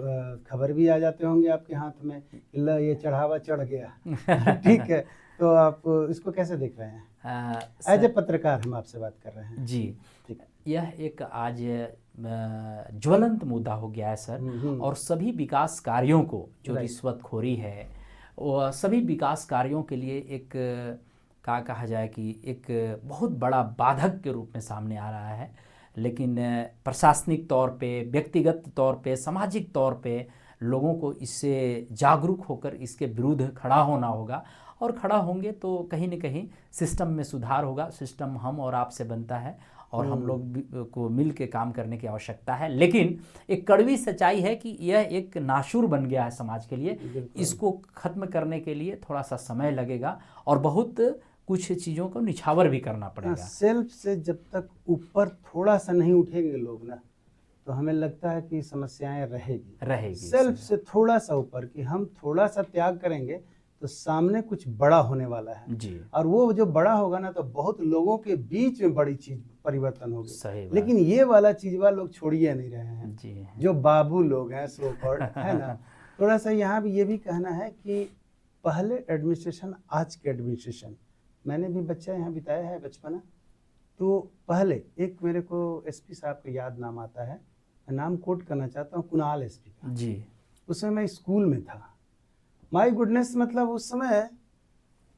खबर भी आ जाते होंगे आपके हाथ में, ये चढ़ावा चढ़ गया ठीक है, तो आप इसको कैसे देख रहे हैं? एज ए पत्रकार हम आपसे बात कर रहे हैं जी। ठीक, यह एक आज ज्वलंत मुद्दा हो गया है सर, और सभी विकास कार्यों को जो रिश्वतखोरी है, वो सभी विकास कार्यों के लिए एक कहा जाए कि एक बहुत बड़ा बाधक के रूप में सामने आ रहा है। लेकिन प्रशासनिक तौर पे, व्यक्तिगत तौर पे, सामाजिक तौर पे लोगों को इससे जागरूक होकर इसके विरुद्ध खड़ा होना होगा, और खड़ा होंगे तो कहीं न कहीं सिस्टम में सुधार होगा। सिस्टम हम और आपसे बनता है, और हम लोग को मिल के काम करने की आवश्यकता है। लेकिन एक कड़वी सच्चाई है कि यह एक नाशुर बन गया है समाज के लिए। इसको ख़त्म करने के लिए थोड़ा सा समय लगेगा, और बहुत कुछ चीज़ों को निछावर भी करना पड़ेगा। सेल्फ से जब तक ऊपर थोड़ा सा नहीं उठेंगे लोग ना, तो हमें लगता है कि समस्याएं रहेगी। सेल्फ से थोड़ा सा ऊपर कि हम थोड़ा सा त्याग करेंगे तो सामने कुछ बड़ा होने वाला है जी। और वो जो बड़ा होगा ना, तो बहुत लोगों के बीच में बड़ी चीज परिवर्तन होगी। लेकिन ये वाला चीजवा लोग छोड़िए नहीं रहे हैं जी। जो बाबू लोग हैं सो कॉल्ड है ना। थोड़ा सा यहाँ भी ये भी कहना है कि पहले एडमिनिस्ट्रेशन, आज के एडमिनिस्ट्रेशन, मैंने भी बच्चा यहाँ बिताया है बचपना, तो पहले एक मेरे को एसपी साहब का याद नाम आता है, मैं नाम कोट करना चाहता हूँ, कुणाल एसपी का जी। उस समय मैं स्कूल में था। माय गुडनेस, मतलब उस समय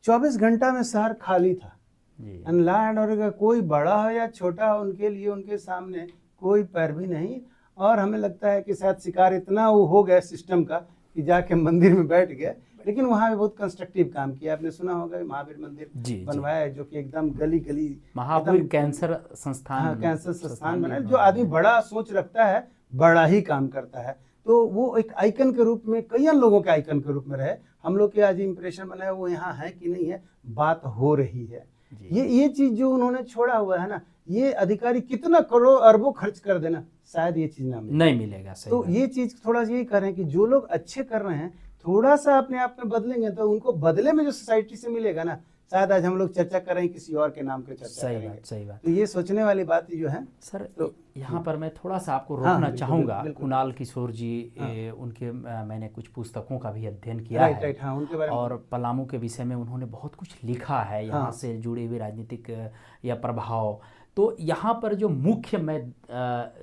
24 घंटा में शहर खाली था, लैंड और कोई बड़ा हो या छोटा हो, उनके लिए उनके सामने कोई पैर भी नहीं। और हमें लगता है कि शायद शिकार इतना वो हो गया सिस्टम का कि जाके मंदिर में बैठ गए। लेकिन वहाँ भी बहुत कंस्ट्रक्टिव काम किया। आपने सुना होगा महावीर मंदिर बनवाया है, जो कि एकदम गली गली महावीर कैंसर संस्थान, हाँ कैंसर संस्थान बनाया। जो आदमी बड़ा सोच रखता है बड़ा ही काम करता है, तो वो एक आइकन के रूप में, कई लोगों के आइकन के रूप में रहे। हम लोग के आज इंप्रेशन बनाया, वो यहाँ है कि नहीं है, बात हो रही है। ये चीज जो उन्होंने छोड़ा हुआ है ना, ये अधिकारी कितना करोड़ अरबों खर्च कर देना, शायद ये चीज नहीं मिलेगा। तो ये चीज थोड़ा सा यही कर रहे हैं कि जो लोग अच्छे कर रहे हैं थोड़ा सा अपने आप में बदलेंगे तो उनको बदले में जो सोसाइटी से मिलेगा ना, शायद आज हम लोग चर्चा कर रहे हैं किसी और के नाम पे चर्चा करेंगे। सही बात। तो ये सोचने वाली बात जो है सर। तो यहाँ पर मैं थोड़ा सा आपको रोकना चाहूँगा। कुणाल किशोर जी, उनके मैंने कुछ पुस्तकों का भी अध्ययन किया है, उनके बारे में, और पलामू के विषय में उन्होंने बहुत कुछ लिखा है, यहाँ से जुड़े हुए राजनीतिक या प्रभाव। तो यहाँ पर जो मुख्य मैं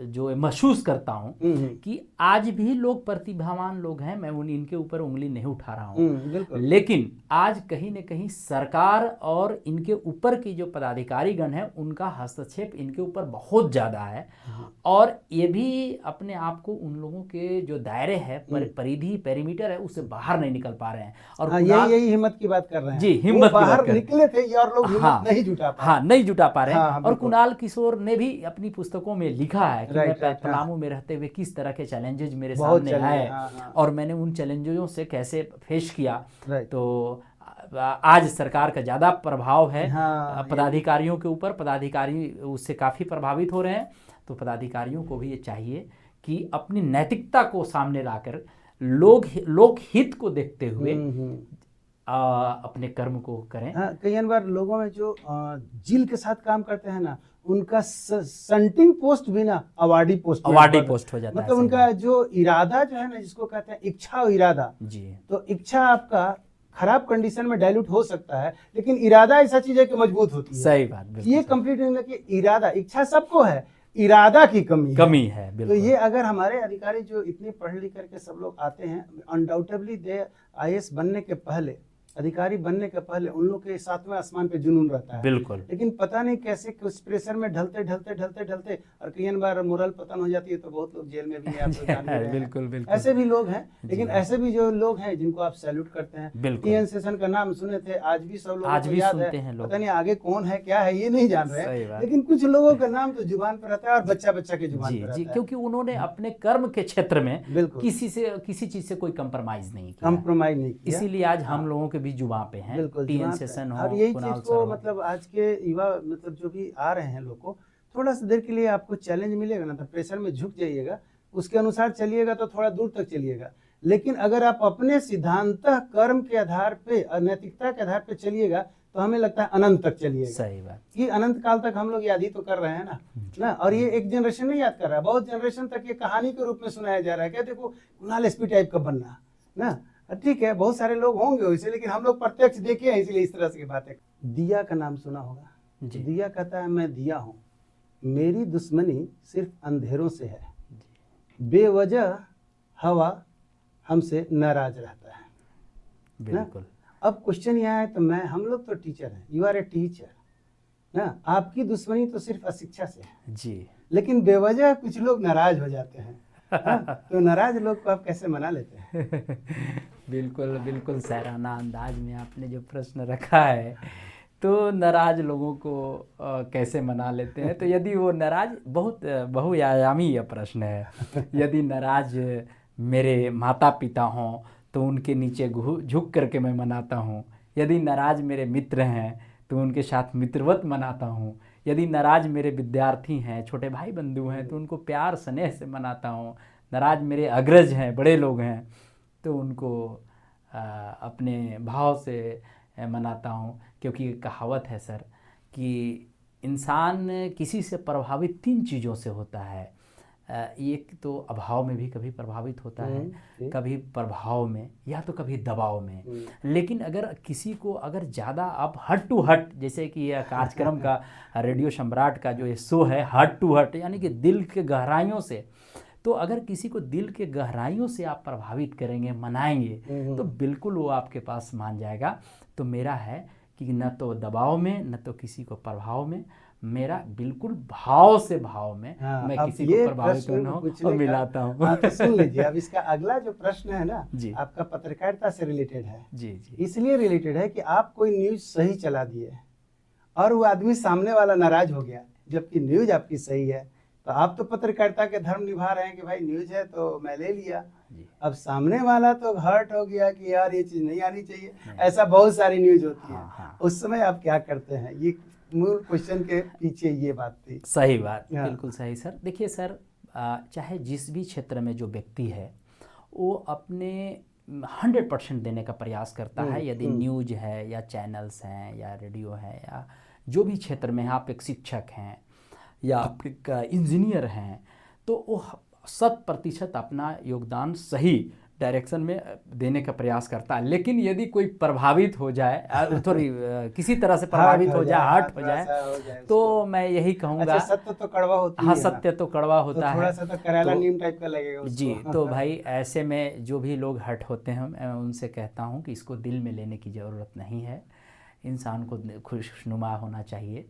जो महसूस करता हूँ कि आज भी लोग प्रतिभावान लोग हैं, मैं इनके ऊपर उंगली नहीं उठा रहा हूँ, लेकिन आज कहीं न कहीं सरकार और इनके ऊपर की जो पदाधिकारीगण हैं उनका हस्तक्षेप इनके ऊपर बहुत ज़्यादा है, और ये भी अपने आप को उन लोगों के जो दायरे है, परिधि, पेरीमीटर है, उससे बाहर नहीं निकल पा रहे हैं। और यही हिम्मत की बात कर रहे हैं जी, हिम्मत बाहर निकले थे और लोग नहीं जुटा पा रहे हैं। और कुणाल किशोर ने भी अपनी पुस्तकों में लिखा है कि मैं पलामू में रहते हुए किस तरह के चैलेंजेस मेरे सामने आए, और मैंने उन चैलेंजों से कैसे फेस किया। तो आज सरकार का ज़्यादा प्रभाव है पदाधिकारियों के ऊपर, पदाधिकारी उससे काफ़ी प्रभावित हो रहे हैं। तो पदाधिकारियों को भी ये चाहिए कि अपनी नैतिकता को सामने लाकर लोक हित को देखते हुए अपने कर्म को करें। कई बार लोगों में जो जिल के साथ काम करते हैं ना, उनका संटिंग पोस्ट भी ना अवार्डी पोस्ट हो जाता है। मतलब उनका जो इरादा जो है ना, जिसको कहते हैं इच्छा और इरादा जी, तो इच्छा आपका खराब कंडीशन में डाइल्यूट हो सकता है, लेकिन इरादा ऐसा चीज है कि मजबूत होती है। सही बात। ये कंप्लीट नहीं कि इरादा, इच्छा सबको है, इरादा की कमी है। तो ये अगर हमारे अधिकारी जो इतने पढ़ लिख करके सब लोग आते हैं, अनडाउटेबली दे IAS बनने के पहले, अधिकारी बनने के पहले उन लोग के 7वें आसमान पे जुनून रहता है। बिल्कुल। लेकिन पता नहीं कैसे कुछ प्रेशर में ढलते और कई बार मोरल पतन हो जाती है, तो बहुत लोग जेल में भी हैं, आप तो जान रहे हैं। बिल्कुल। ऐसे भी लोग हैं, लेकिन ऐसे भी जो लोग हैं जिनको आप सैल्यूट करते हैं। TN सेशन का नाम सुने थे, आज भी सब लोगों को याद है, पता नहीं आगे कौन है क्या है ये नहीं जान रहे हैं, लेकिन कुछ लोगों का नाम तो जुबान पर रहता है और बच्चा के जुबान पर रहता है, क्योंकि उन्होंने अपने कर्म के क्षेत्र में किसी चीज से कोई कंप्रोमाइज नहीं किया, इसीलिए आज हम लोगों के भी जुबान पे हैं। TN सेशन हो, और यही चीज को मतलब आज के युवा मतलब जो भी आ रहे हैं लोग को, थोड़ा सा देर के लिए आपको चैलेंज मिलेगा ना, तो प्रेशर में झुक जाइएगा, उसके अनुसार चलिएगा तो थोड़ा दूर तक चलिएगा। लेकिन अगर आप अपने सिद्धांत कर्म के आधार पे, नैतिकता के आधार पे चलिएगा, तो हमें लगता है अनंत तक चलिएगा। सही बात। कि अनंत काल तक हम लोग याद ही तो कर रहे हैं ना। और ये एक जनरेशन नहीं याद कर रहा है, बहुत जनरेशन तक ये कहानी के रूप में सुनाया जा रहा है। क्या देखो कुणाल एसपी टाइप का बनना ना, ठीक है, बहुत सारे लोग होंगे वैसे, लेकिन हम लोग प्रत्यक्ष देखे हैं, इसलिए इस तरह की बातें। दिया का नाम सुना होगा जी। दिया कहता है मैं दिया हूँ, मेरी दुश्मनी सिर्फ अंधेरों से है, बेवजह हवा हमसे नाराज रहता है। बिल्कुल। अब क्वेश्चन यहाँ है, तो हम लोग तो टीचर हैं, यू आर ए टीचर ना, आपकी दुश्मनी तो सिर्फ अशिक्षा से है जी। लेकिन बेवजह कुछ लोग नाराज हो जाते हैं। हाँ, तो नाराज लोग को आप कैसे मना लेते हैं? बिल्कुल बिल्कुल सराहना अंदाज में आपने जो प्रश्न रखा है, तो नाराज लोगों को कैसे मना लेते हैं, तो यदि वो नाराज, बहुत बहुआयामी यह प्रश्न है। यदि नाराज मेरे माता पिता हों तो उनके नीचे झुक करके मैं मनाता हूँ। यदि नाराज मेरे मित्र हैं तो उनके साथ मित्रवत मनाता हूँ। यदि नाराज मेरे विद्यार्थी हैं, छोटे भाई बंधु हैं, तो उनको प्यार स्नेह से मनाता हूँ। नाराज मेरे अग्रज हैं, बड़े लोग हैं, तो उनको अपने भाव से मनाता हूँ। क्योंकि एक कहावत है सर कि इंसान किसी से प्रभावित 3 चीज़ों से होता है। एक तो अभाव में भी कभी प्रभावित होता है, कभी प्रभाव में, या तो कभी दबाव में। लेकिन अगर किसी को अगर ज़्यादा आप हट टू हट, जैसे कि यह कार्यक्रम का रेडियो सम्राट का जो ये शो है, हट टू हट, यानी कि दिल के गहराइयों से, तो अगर किसी को दिल के गहराइयों से आप प्रभावित करेंगे, मनाएंगे, तो बिल्कुल वो आपके पास मान जाएगा। तो मेरा है कि न तो दबाव में, न तो किसी को प्रभाव में, मेरा बिल्कुल भाव से भाव में। हाँ, मैं किसी को प्रभावित न हो और मिलाता हूँ। हाँ, तो सुन लीजिए, अब इसका अगला जो प्रश्न है ना, जी, आपका पत्रकारिता से रिलेटेड है। जी जी। इसलिए रिलेटेड है कि आप कोई न्यूज सही चला दिए और वो आदमी सामने वाला नाराज हो गया, जबकि न्यूज आपकी सही है। तो आप तो पत्रकारिता के धर्म निभा रहे हैं कि भाई न्यूज है तो मैं ले लिया। अब सामने वाला तो हर्ट हो गया कि यार ये चीज नहीं आनी चाहिए। ऐसा बहुत सारी न्यूज होती है। हाँ। उस समय आप क्या करते हैं? ये मूल क्वेश्चन के पीछे ये बात थी। सही बात, बिल्कुल सही सर। देखिए सर, चाहे जिस भी क्षेत्र में जो व्यक्ति है वो अपने 100% देने का प्रयास करता है। यदि न्यूज है या चैनल्स हैं या रेडियो है या जो भी क्षेत्र में है, आप एक शिक्षक हैं या आप एक इंजीनियर हैं, तो वो 100% अपना योगदान सही डायरेक्शन में देने का प्रयास करता है। लेकिन यदि कोई प्रभावित हो जाए, थोड़ी किसी तरह से प्रभावित हो जाए, हर्ट हो जाए, तो मैं यही कहूँगा, अच्छा, सत्य तो कड़वा होता है। हाँ, सत्य तो कड़वा होता है, थोड़ा सा तो करेला नीम टाइप का लगेगा उसको। जी। तो भाई ऐसे में जो भी लोग हर्ट होते हैं, मैं उनसे कहता हूँ कि इसको दिल में लेने की ज़रूरत नहीं है। इंसान को खुशनुमा होना चाहिए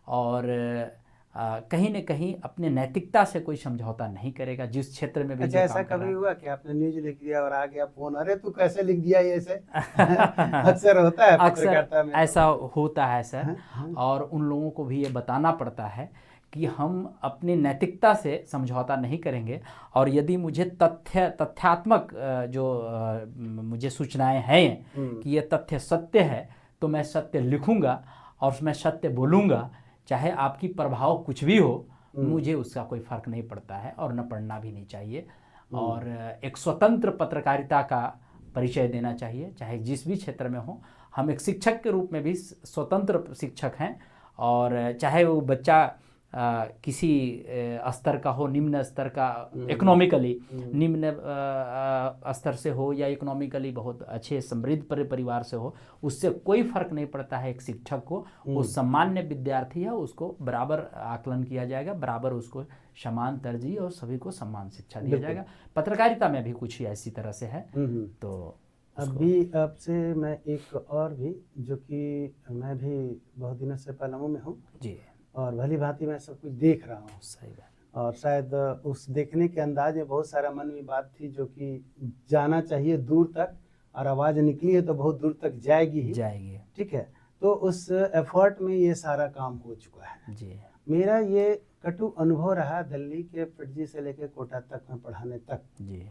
और कहीं न कहीं अपने नैतिकता से कोई समझौता नहीं करेगा जिस क्षेत्र में भी। अच्छा, ऐसा कभी हुआ कि आपने न्यूज लिख दिया और आ गया फोन, अरे तू कैसे लिख दिया ये ऐसे? अक्सर होता है पत्रकारिता में, ऐसा होता है सर। और उन लोगों को भी ये बताना पड़ता है कि हम अपनी नैतिकता से समझौता नहीं करेंगे। और यदि मुझे तथ्यात्मक जो मुझे सूचनाएं हैं कि ये तथ्य सत्य है, तो मैं सत्य लिखूंगा और मैं सत्य बोलूँगा, चाहे आपकी प्रभाव कुछ भी हो, मुझे उसका कोई फ़र्क नहीं पड़ता है और न पड़ना भी नहीं चाहिए। और एक स्वतंत्र पत्रकारिता का परिचय देना चाहिए, चाहे जिस भी क्षेत्र में हो। हम एक शिक्षक के रूप में भी स्वतंत्र शिक्षक हैं, और चाहे वो बच्चा किसी स्तर का हो, निम्न स्तर का, इकोनॉमिकली निम्न स्तर से हो या इकोनॉमिकली बहुत अच्छे समृद्ध परिवार से हो, उससे कोई फर्क नहीं पड़ता है। एक शिक्षक को, वो सामान्य विद्यार्थी है, उसको बराबर आकलन किया जाएगा, बराबर उसको समान तरजीह और सभी को समान शिक्षा दिया जाएगा। पत्रकारिता में भी कुछ ऐसी तरह से है। तो अभी आपसे मैं एक और भी, जो कि मैं भी बहुत दिनों से पलामू में हूँ जी, और भली भांति मैं सब कुछ देख रहा हूँ। सही बात। और शायद उस देखने के अंदाज में बहुत सारा मन में बात थी जो कि जाना चाहिए दूर तक, और आवाज़ निकली है तो बहुत दूर तक जाएगी। ठीक है, तो उस एफर्ट में ये सारा काम हो चुका है जी। मेरा ये कटु अनुभव रहा दिल्ली के पटजी से लेकर कोटा तक में पढ़ाने तक जी।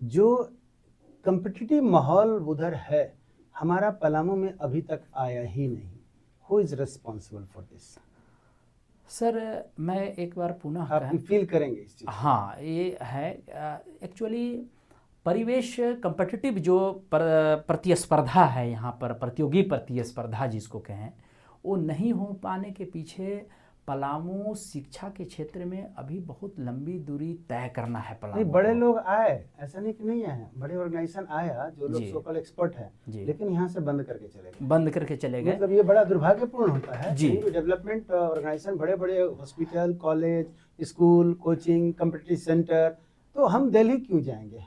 जो कम्पिटिटिव माहौल उधर है, हमारा पलामू में अभी तक आया ही नहीं। Who is responsible for this? Sir, मैं एक बार पुनः आप फील करेंगे इस चीज़? हाँ, ये है एक्चुअली परिवेश कम्पिटिटिव जो प्रतिस्पर्धा है यहाँ पर, प्रतियोगी प्रतिस्पर्धा जिसको कहें, वो नहीं हो पाने के पीछे पलामू शिक्षा के क्षेत्र में अभी बहुत लंबी दूरी तय करना है पलामू। नहीं, बड़े लोग आए, ऐसा नहीं कि नहीं आए, बड़े ऑर्गेनाइजेशन आया जो लोग सोकल एक्सपर्ट है, लेकिन यहाँ से बंद करके चले गए। मतलब ये बड़ा दुर्भाग्यपूर्ण होता है जी। डेवलपमेंट ऑर्गेनाइजेशन, बड़े बड़े hospital, college, school, coaching, competitive centre, तो हम दिल्ली क्यों जाएंगे?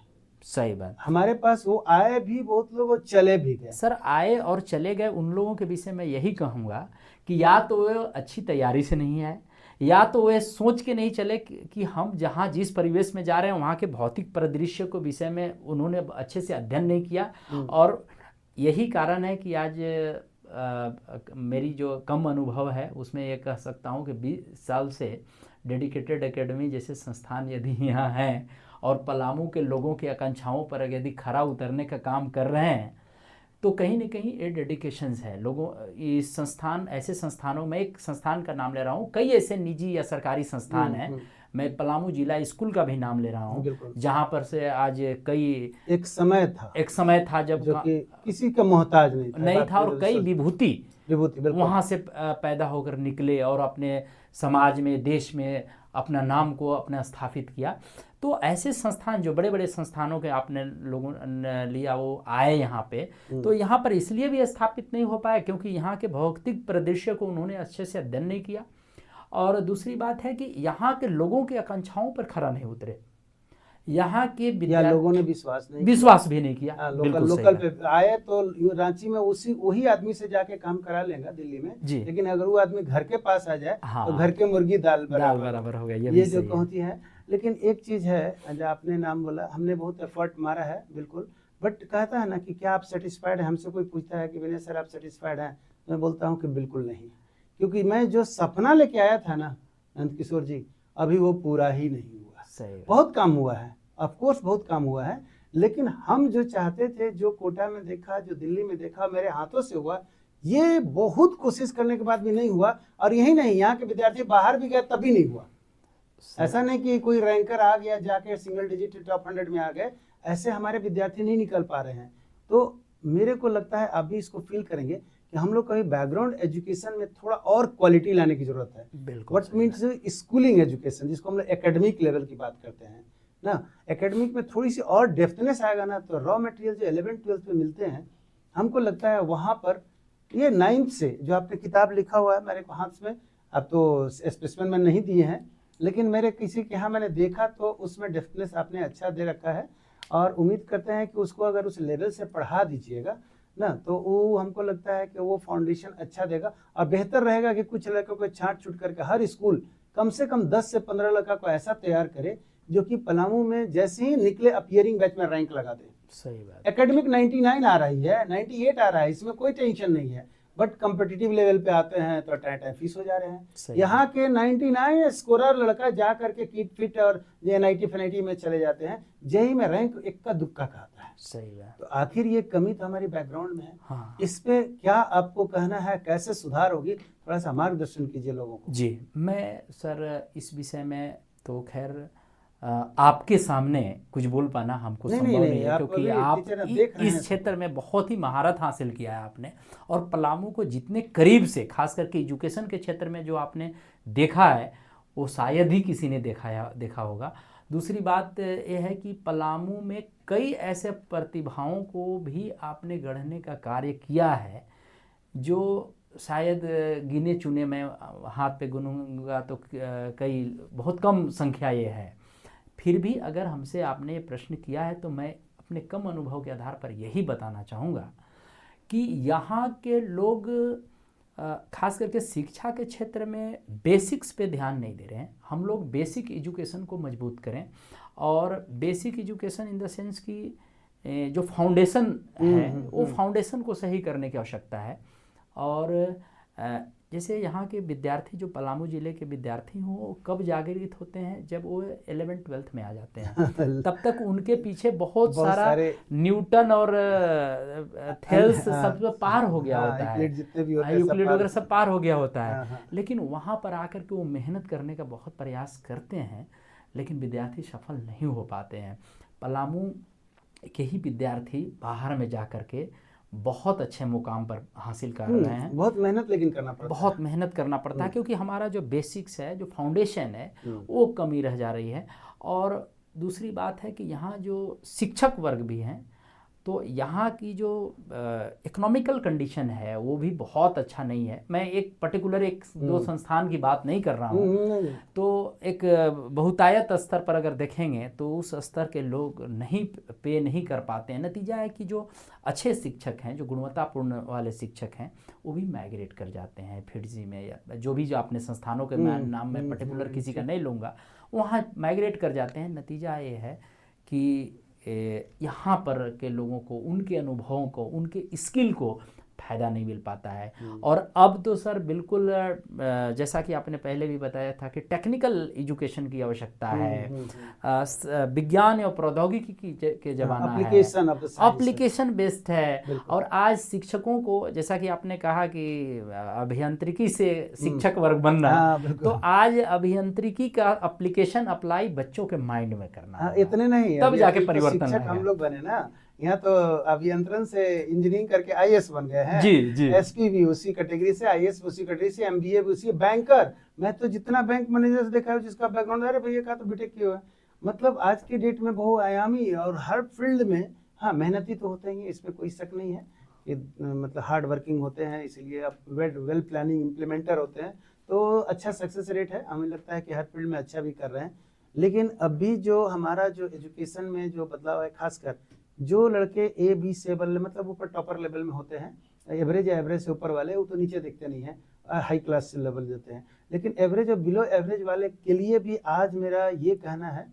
सही बात। हमारे पास वो आए भी बहुत लोग और चले भी गए। सर, आए और चले गए उन लोगों के विषय में यही कहूँगा कि या तो वे अच्छी तैयारी से नहीं आए, या तो वे सोच के नहीं चले कि हम जहाँ जिस परिवेश में जा रहे हैं वहाँ के भौतिक परिदृश्य को विषय में उन्होंने अच्छे से अध्ययन नहीं किया। और यही कारण है कि आज मेरी जो कम अनुभव है उसमें ये कह सकता हूँ कि 20 साल से डेडिकेटेड एकेडमी जैसे संस्थान यदि यहाँ हैं और पलामू के लोगों की आकांक्षाओं पर यदि खरा उतरने का काम कर रहे हैं, तो कहीं न कहीं ये डेडिकेशंस है लोगों। इस संस्थान, ऐसे संस्थानों में एक संस्थान का नाम ले रहा हूँ, कई ऐसे निजी या सरकारी संस्थान हैं, मैं पलामू जिला स्कूल का भी नाम ले रहा हूँ, जहाँ पर से आज कई एक समय था जब जो कि किसी का मोहताज नहीं था और कई विभूति वहाँ से पैदा होकर निकले और अपने समाज में, देश में अपना नाम को अपना स्थापित किया। तो ऐसे संस्थान जो बड़े बड़े संस्थानों के आपने लोगों ने लिया, वो आए यहाँ पे, तो यहाँ पर इसलिए भी स्थापित नहीं हो पाए क्योंकि यहाँ के भौतिक परिदृश्य को उन्होंने अच्छे से अध्ययन नहीं किया। और दूसरी बात है कि यहाँ के लोगों की आकांक्षाओं पर खरा नहीं उतरे, यहाँ के लोगों ने विश्वास भी नहीं किया। लोकल पे आए तो रांची में वही आदमी से जाके काम करा लेगा दिल्ली में जी। लेकिन अगर वो आदमी घर के पास आ जाए तो घर के मुर्गी दाल बराबर हो गया, ये जो कहती है। लेकिन एक चीज है जो आपने नाम बोला, हमने बहुत एफर्ट मारा है बिल्कुल, बट कहता है ना कि क्या आप सेटिस्फाइड हैं। हमसे कोई पूछता है कि विनय सर आप सेटिस्फाइड हैं, मैं बोलता हूँ कि बिल्कुल नहीं, क्योंकि मैं जो सपना लेके आया था ना नंद किशोर जी, अभी वो पूरा ही नहीं हुआ। बहुत काम हुआ है, ऑफ कोर्स बहुत काम हुआ है, लेकिन हम जो चाहते थे, जो कोटा में देखा, जो दिल्ली में देखा, मेरे हाथों से हुआ, ये बहुत कोशिश करने के बाद भी नहीं हुआ। और यही नहीं, यहाँ के विद्यार्थी बाहर भी गए तभी नहीं हुआ। ऐसा नहीं कि कोई रैंकर आ गया जाके सिंगल डिजिट टॉप 100 में आ गए, ऐसे हमारे विद्यार्थी नहीं निकल पा रहे हैं। तो मेरे को लगता है अभी इसको फील करेंगे कि हम लोग कभी बैकग्राउंड एजुकेशन में थोड़ा और क्वालिटी लाने की जरूरत है। व्हाट मीन्स स्कूलिंग एजुकेशन, जिसको हम लोग एकेडमिक लेवल की बात करते हैं ना, एकेडमिक में थोड़ी सी और डेप्थनेस आएगा ना, तो रॉ मटेरियल जो 11th-12th में मिलते हैं, हमको लगता है वहाँ पर ये 9th से जो आपने किताब लिखा हुआ है मेरे को हाथ में, अब तो स्पेसिमेन में नहीं दिए हैं, लेकिन मेरे किसी के यहाँ मैंने देखा तो उसमें डेप्थनेस आपने अच्छा दे रखा है। और उम्मीद करते हैं कि उसको अगर उस लेवल से पढ़ा दीजिएगा ना, तो वो हमको लगता है कि वो फाउंडेशन अच्छा देगा। और बेहतर रहेगा कि कुछ लड़कों को छांट छूट करके हर स्कूल कम से कम 10 से 15 लड़का को ऐसा तैयार करे जो कि पलामू में जैसे ही निकले अपीयरिंग बैच में रैंक लगा दे। सही बात। एकेडमिक 99 आ रही है, 98 आ रहा है, इसमें कोई टेंशन नहीं है, बट कॉम्पिटिटिव लेवल पे आते हैं तो टाइम फीस हो जा रहे हैं। यहाँ के 99 स्कोरर लड़का जा करके किट फिट और NIT FNIT में चले जाते हैं, जेई में रैंक इक्का दुक्का का आता है। सही बात। तो आखिर ये कमी तो हमारी बैकग्राउंड में है। हाँ। इस पे क्या आपको कहना है, कैसे सुधार होगी, थोड़ा सा मार्गदर्शन कीजिए लोगों को। जी, मैं सर इस विषय में तो खैर आपके सामने कुछ बोल पाना हमको संभव नहीं है, क्योंकि आप इस क्षेत्र में बहुत ही महारत हासिल किया है आपने, और पलामू को जितने करीब से, खास करके एजुकेशन के क्षेत्र में जो आपने देखा है वो शायद ही किसी ने देखा होगा। दूसरी बात यह है कि पलामू में कई ऐसे प्रतिभाओं को भी आपने गढ़ने का कार्य किया है जो शायद गिने चुने में हाथ पे गिनूंगा तो कई बहुत कम संख्या ये है। फिर भी अगर हमसे आपने ये प्रश्न किया है तो मैं अपने कम अनुभव के आधार पर यही बताना चाहूँगा कि यहाँ के लोग खास करके शिक्षा के क्षेत्र में बेसिक्स पे ध्यान नहीं दे रहे हैं। हम लोग बेसिक एजुकेशन को मजबूत करें, और basic education in the sense की जो फाउंडेशन है वो फाउंडेशन को सही करने की आवश्यकता है। और जैसे यहाँ के विद्यार्थी जो पलामू जिले के विद्यार्थी हों, वो कब जागृत होते हैं, जब वो 11th-12th में आ जाते हैं। तब तक उनके पीछे बहुत सारा न्यूटन और थेल्स सब पार हो गया होता है, यूक्लिड वगैरह सब पार हो गया होता है। लेकिन वहाँ पर आकर के वो मेहनत करने का बहुत प्रयास करते हैं, लेकिन विद्यार्थी सफल नहीं हो पाते हैं। पलामू के ही विद्यार्थी बाहर में जा कर के बहुत अच्छे मुकाम पर हासिल कर रहे हैं। बहुत मेहनत लेकिन करना पड़ता है, बहुत मेहनत करना पड़ता है, क्योंकि हमारा जो बेसिक्स है, जो फाउंडेशन है, वो कमी रह जा रही है। और दूसरी बात है कि यहाँ जो शिक्षक वर्ग भी हैं, तो यहाँ की जो इकोनॉमिकल कंडीशन है वो भी बहुत अच्छा नहीं है। मैं एक पर्टिकुलर एक दो संस्थान की बात नहीं कर रहा हूँ, तो एक बहुतायत स्तर पर अगर देखेंगे तो उस स्तर के लोग नहीं पे नहीं कर पाते हैं। नतीजा है कि जो अच्छे शिक्षक हैं, जो गुणवत्तापूर्ण वाले शिक्षक हैं, वो भी माइग्रेट कर जाते हैं फिडजी में, या जो भी जो आपने संस्थानों के नाम मैं पर्टिकुलर किसी का नहीं लूँगा, वहाँ माइग्रेट कर जाते हैं। नतीजा ये है कि यहाँ पर के लोगों को, उनके अनुभवों को, उनके स्किल को फ़ायदा नहीं मिल पाता है। और अब तो सर बिल्कुल जैसा कि आपने पहले भी बताया था कि टेक्निकल एजुकेशन की आवश्यकता है, विज्ञान और प्रौद्योगिकी के ज़माना है, एप्लीकेशन बेस्ड है। और आज शिक्षकों को, जैसा कि आपने कहा कि अभियांत्रिकी से शिक्षक वर्ग बनना, तो आज अभियांत्रिकी का एप्लीकेशन अप्लाई बच्चों के माइंड में करना, इतने नहीं, तब जाके परिवर्तन आएगा। हम लोग बने ना, यहाँ तो अभियंत्रण से इंजीनियरिंग करके आईएएस बन गए हैं। जी। एसपी भी उसी कैटेगरी से, आईएएस उसी कैटेगरी से, एमबीए भी उसी, बैंकर। मैं तो जितना बैंक मैनेजर देखा है जिसका बैकग्राउंड, अरे भैया का तो बीटेक किया है। मतलब आज की डेट में बहुआयामी और हर फील्ड में, हाँ मेहनती तो होते ही, इसमें कोई शक नहीं है कि मतलब हार्ड वर्किंग होते हैं, इसलिए अब वेल प्लानिंग इम्प्लीमेंटर होते हैं, तो अच्छा सक्सेस रेट है। हमें लगता है कि हर फील्ड में अच्छा भी कर रहे हैं। लेकिन अभी जो हमारा जो एजुकेशन में जो बदलाव है, खासकर जो लड़के ए बी से मतलब ऊपर टॉपर लेवल में होते हैं, एवरेज से ऊपर वाले, वो तो नीचे दिखते नहीं हैं, हाई क्लास लेवल देते हैं। लेकिन एवरेज और बिलो एवरेज वाले के लिए भी आज मेरा ये कहना है,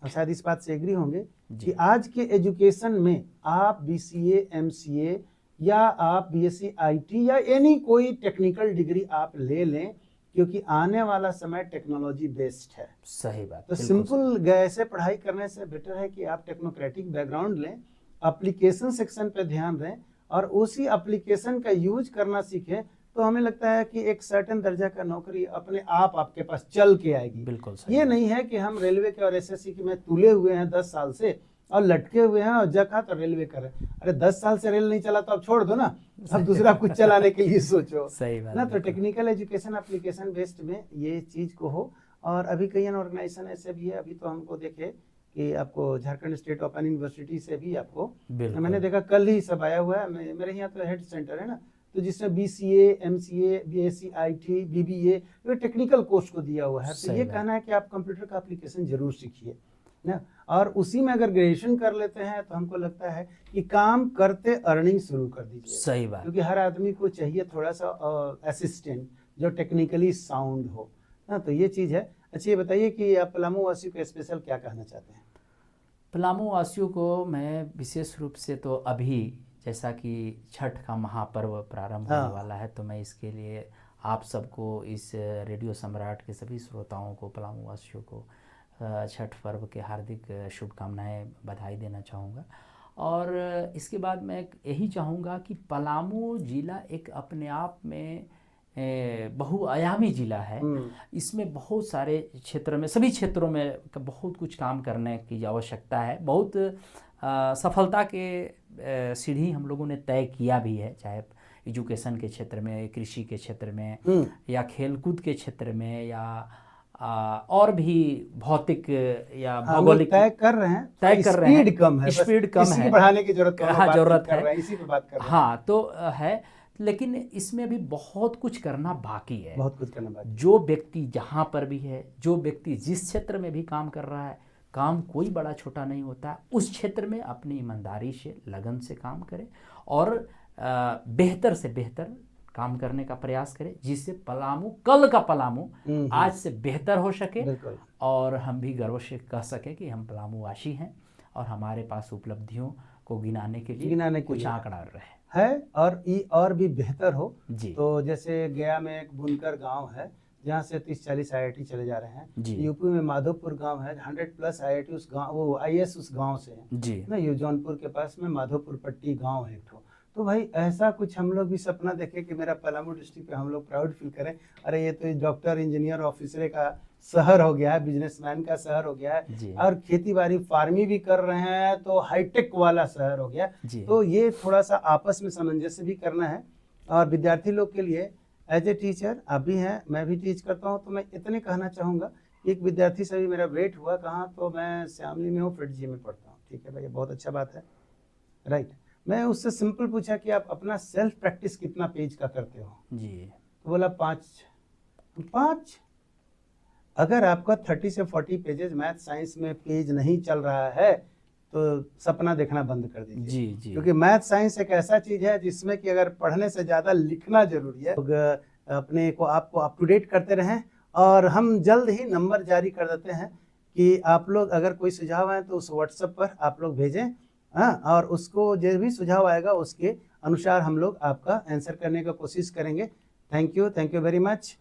और शायद इस बात से एग्री होंगे, कि आज के एजुकेशन में आप बीसीए, एमसीए या आप बीएससी आईटी या एनी कोई टेक्निकल डिग्री आप ले लें, क्योंकि आने वाला समय टेक्नोलॉजी बेस्ड है। सही बात। तो सिंपल ऐसे पढ़ाई करने से बेटर है कि आप टेक्नोक्रेटिक बैकग्राउंड लें, एप्लीकेशन सेक्शन पे ध्यान दें और उसी एप्लीकेशन का यूज करना सीखें, तो हमें लगता है कि एक सर्टेन दर्जा का नौकरी अपने आप आपके पास चल के आएगी। बिल्कुल ये नहीं है कि हम रेलवे के और एसएससी के में तुले हुए हैं 10 साल से और लटके हुए हैं और जगह तो रेलवे कर रहे हैं। अरे 10 साल से रेल नहीं चला तो अब छोड़ दो ना, अब दूसरा कुछ चलाने के लिए सोचो। सही बात ना, तो टेक्निकल एजुकेशन एप्लीकेशन बेस्ड में ये चीज़ को हो। और अभी कई ऑर्गेनाइजेशन ऐसे भी है, अभी तो हमको देखे कि आपको झारखंड स्टेट ओपन यूनिवर्सिटी से भी आपको, मैंने देखा कल ही सब आया हुआ है, मेरे यहाँ तो हेड सेंटर है ना, तो जिसमें BCA, MCA, BSc IT, BBA, ये टेक्निकल कोर्स को दिया हुआ है। तो ये कहना है कि आप कंप्यूटर का एप्लीकेशन जरूर सीखिए ना, और उसी में अगर ग्रेजुएशन कर लेते हैं तो हमको लगता है कि काम करते अर्निंग शुरू कर दीजिए। सही बात। क्योंकि हर आदमी को चाहिए थोड़ा सा असिस्टेंट जो टेक्निकली साउंड हो ना, तो ये चीज़ है। अच्छा ये बताइए कि आप पलामू वासियों को स्पेशल क्या कहना चाहते हैं? पलामू वासियों को मैं विशेष रूप से, तो अभी जैसा कि छठ का महापर्व प्रारंभ होने वाला है, तो मैं इसके लिए आप सबको, इस रेडियो सम्राट के सभी श्रोताओं को, पलामू वासियों को छठ पर्व के हार्दिक शुभकामनाएं, बधाई देना चाहूँगा। और इसके बाद मैं यही चाहूँगा कि पलामू ज़िला एक अपने आप में बहुआयामी ज़िला है। इसमें बहुत सारे क्षेत्र में, सभी क्षेत्रों में बहुत कुछ काम करने की आवश्यकता है। बहुत सफलता के सीढ़ी हम लोगों ने तय किया भी है, चाहे एजुकेशन के क्षेत्र में, कृषि के क्षेत्र में, या खेलकूद के क्षेत्र में, या और भी भौतिक या भौगोलिक तय कर रहे हैं। स्पीड कम है, स्पीड कम है, बढ़ाने की जरूरत है, इसी पे बात कर रहे हैं। हाँ, तो है, लेकिन इसमें भी बहुत कुछ करना बाकी है। बहुत कुछ करना बाकी। जो व्यक्ति जहाँ पर भी है, जो व्यक्ति जिस क्षेत्र में भी काम कर रहा है, काम कोई बड़ा छोटा नहीं होता, उस क्षेत्र में अपनी ईमानदारी से, लगन से काम करे और बेहतर से बेहतर काम करने का प्रयास करें, जिससे पलामू, कल का पलामू आज से बेहतर हो सके और हम भी गर्व से कह सकें कि हम पलामू वासी हैं और हमारे पास उपलब्धियों को गिनाने के लिए कुछ आंकड़ा रहे है और भी बेहतर हो जी। तो जैसे गया में एक बुनकर गांव है जहाँ से 30-40 आईआईटी चले जा रहे हैं। यूपी में माधोपुर गांव है, 100+ आईआईटी उस गांव, वो आईएएस उस गांव से है जी ना। ये जौनपुर के पास में माधोपुर पट्टी गांव है एक ठो। तो भाई ऐसा कुछ हम लोग भी सपना देखें कि मेरा पलामू डिस्ट्रिक्ट पे हम लोग प्राउड फील करें, अरे ये तो डॉक्टर, इंजीनियर, ऑफिसर का शहर हो गया है, बिजनेसमैन का शहर हो गया है, और खेती बाड़ी फार्मिंग भी कर रहे हैं तो हाईटेक वाला शहर हो गया। तो ये थोड़ा सा आपस में सामंजस्य भी करना है। और विद्यार्थी लोग के लिए एज ए टीचर आप भी हैं, मैं भी टीच करता हूँ, तो मैं इतने कहना चाहूँगा, एक विद्यार्थी से भी मेरा वेट हुआ कहाँ, तो मैं श्यामली में हूँ, फिडजी में पढ़ता हूँ। ठीक है भैया, बहुत अच्छा बात है, राइट। मैं उससे सिंपल पूछा कि आप अपना सेल्फ प्रैक्टिस कितना पेज का करते हो, जी तो बोला 5। अगर आपका 30 से 40 पेजेस मैथ साइंस में पेज नहीं चल रहा है तो सपना देखना बंद कर दीजिए। जी जी क्योंकि मैथ साइंस एक ऐसा चीज है जिसमें कि अगर पढ़ने से ज़्यादा लिखना जरूरी है। लोग अपने को आपको अप टू डेट करते रहें और हम जल्द ही नंबर जारी कर देते हैं कि आप लोग अगर कोई सुझाव आए तो उस व्हाट्सएप पर आप लोग भेजें। हाँ, और उसको जो भी सुझाव आएगा उसके अनुसार हम लोग आपका आंसर करने का कोशिश करेंगे। Thank you very much.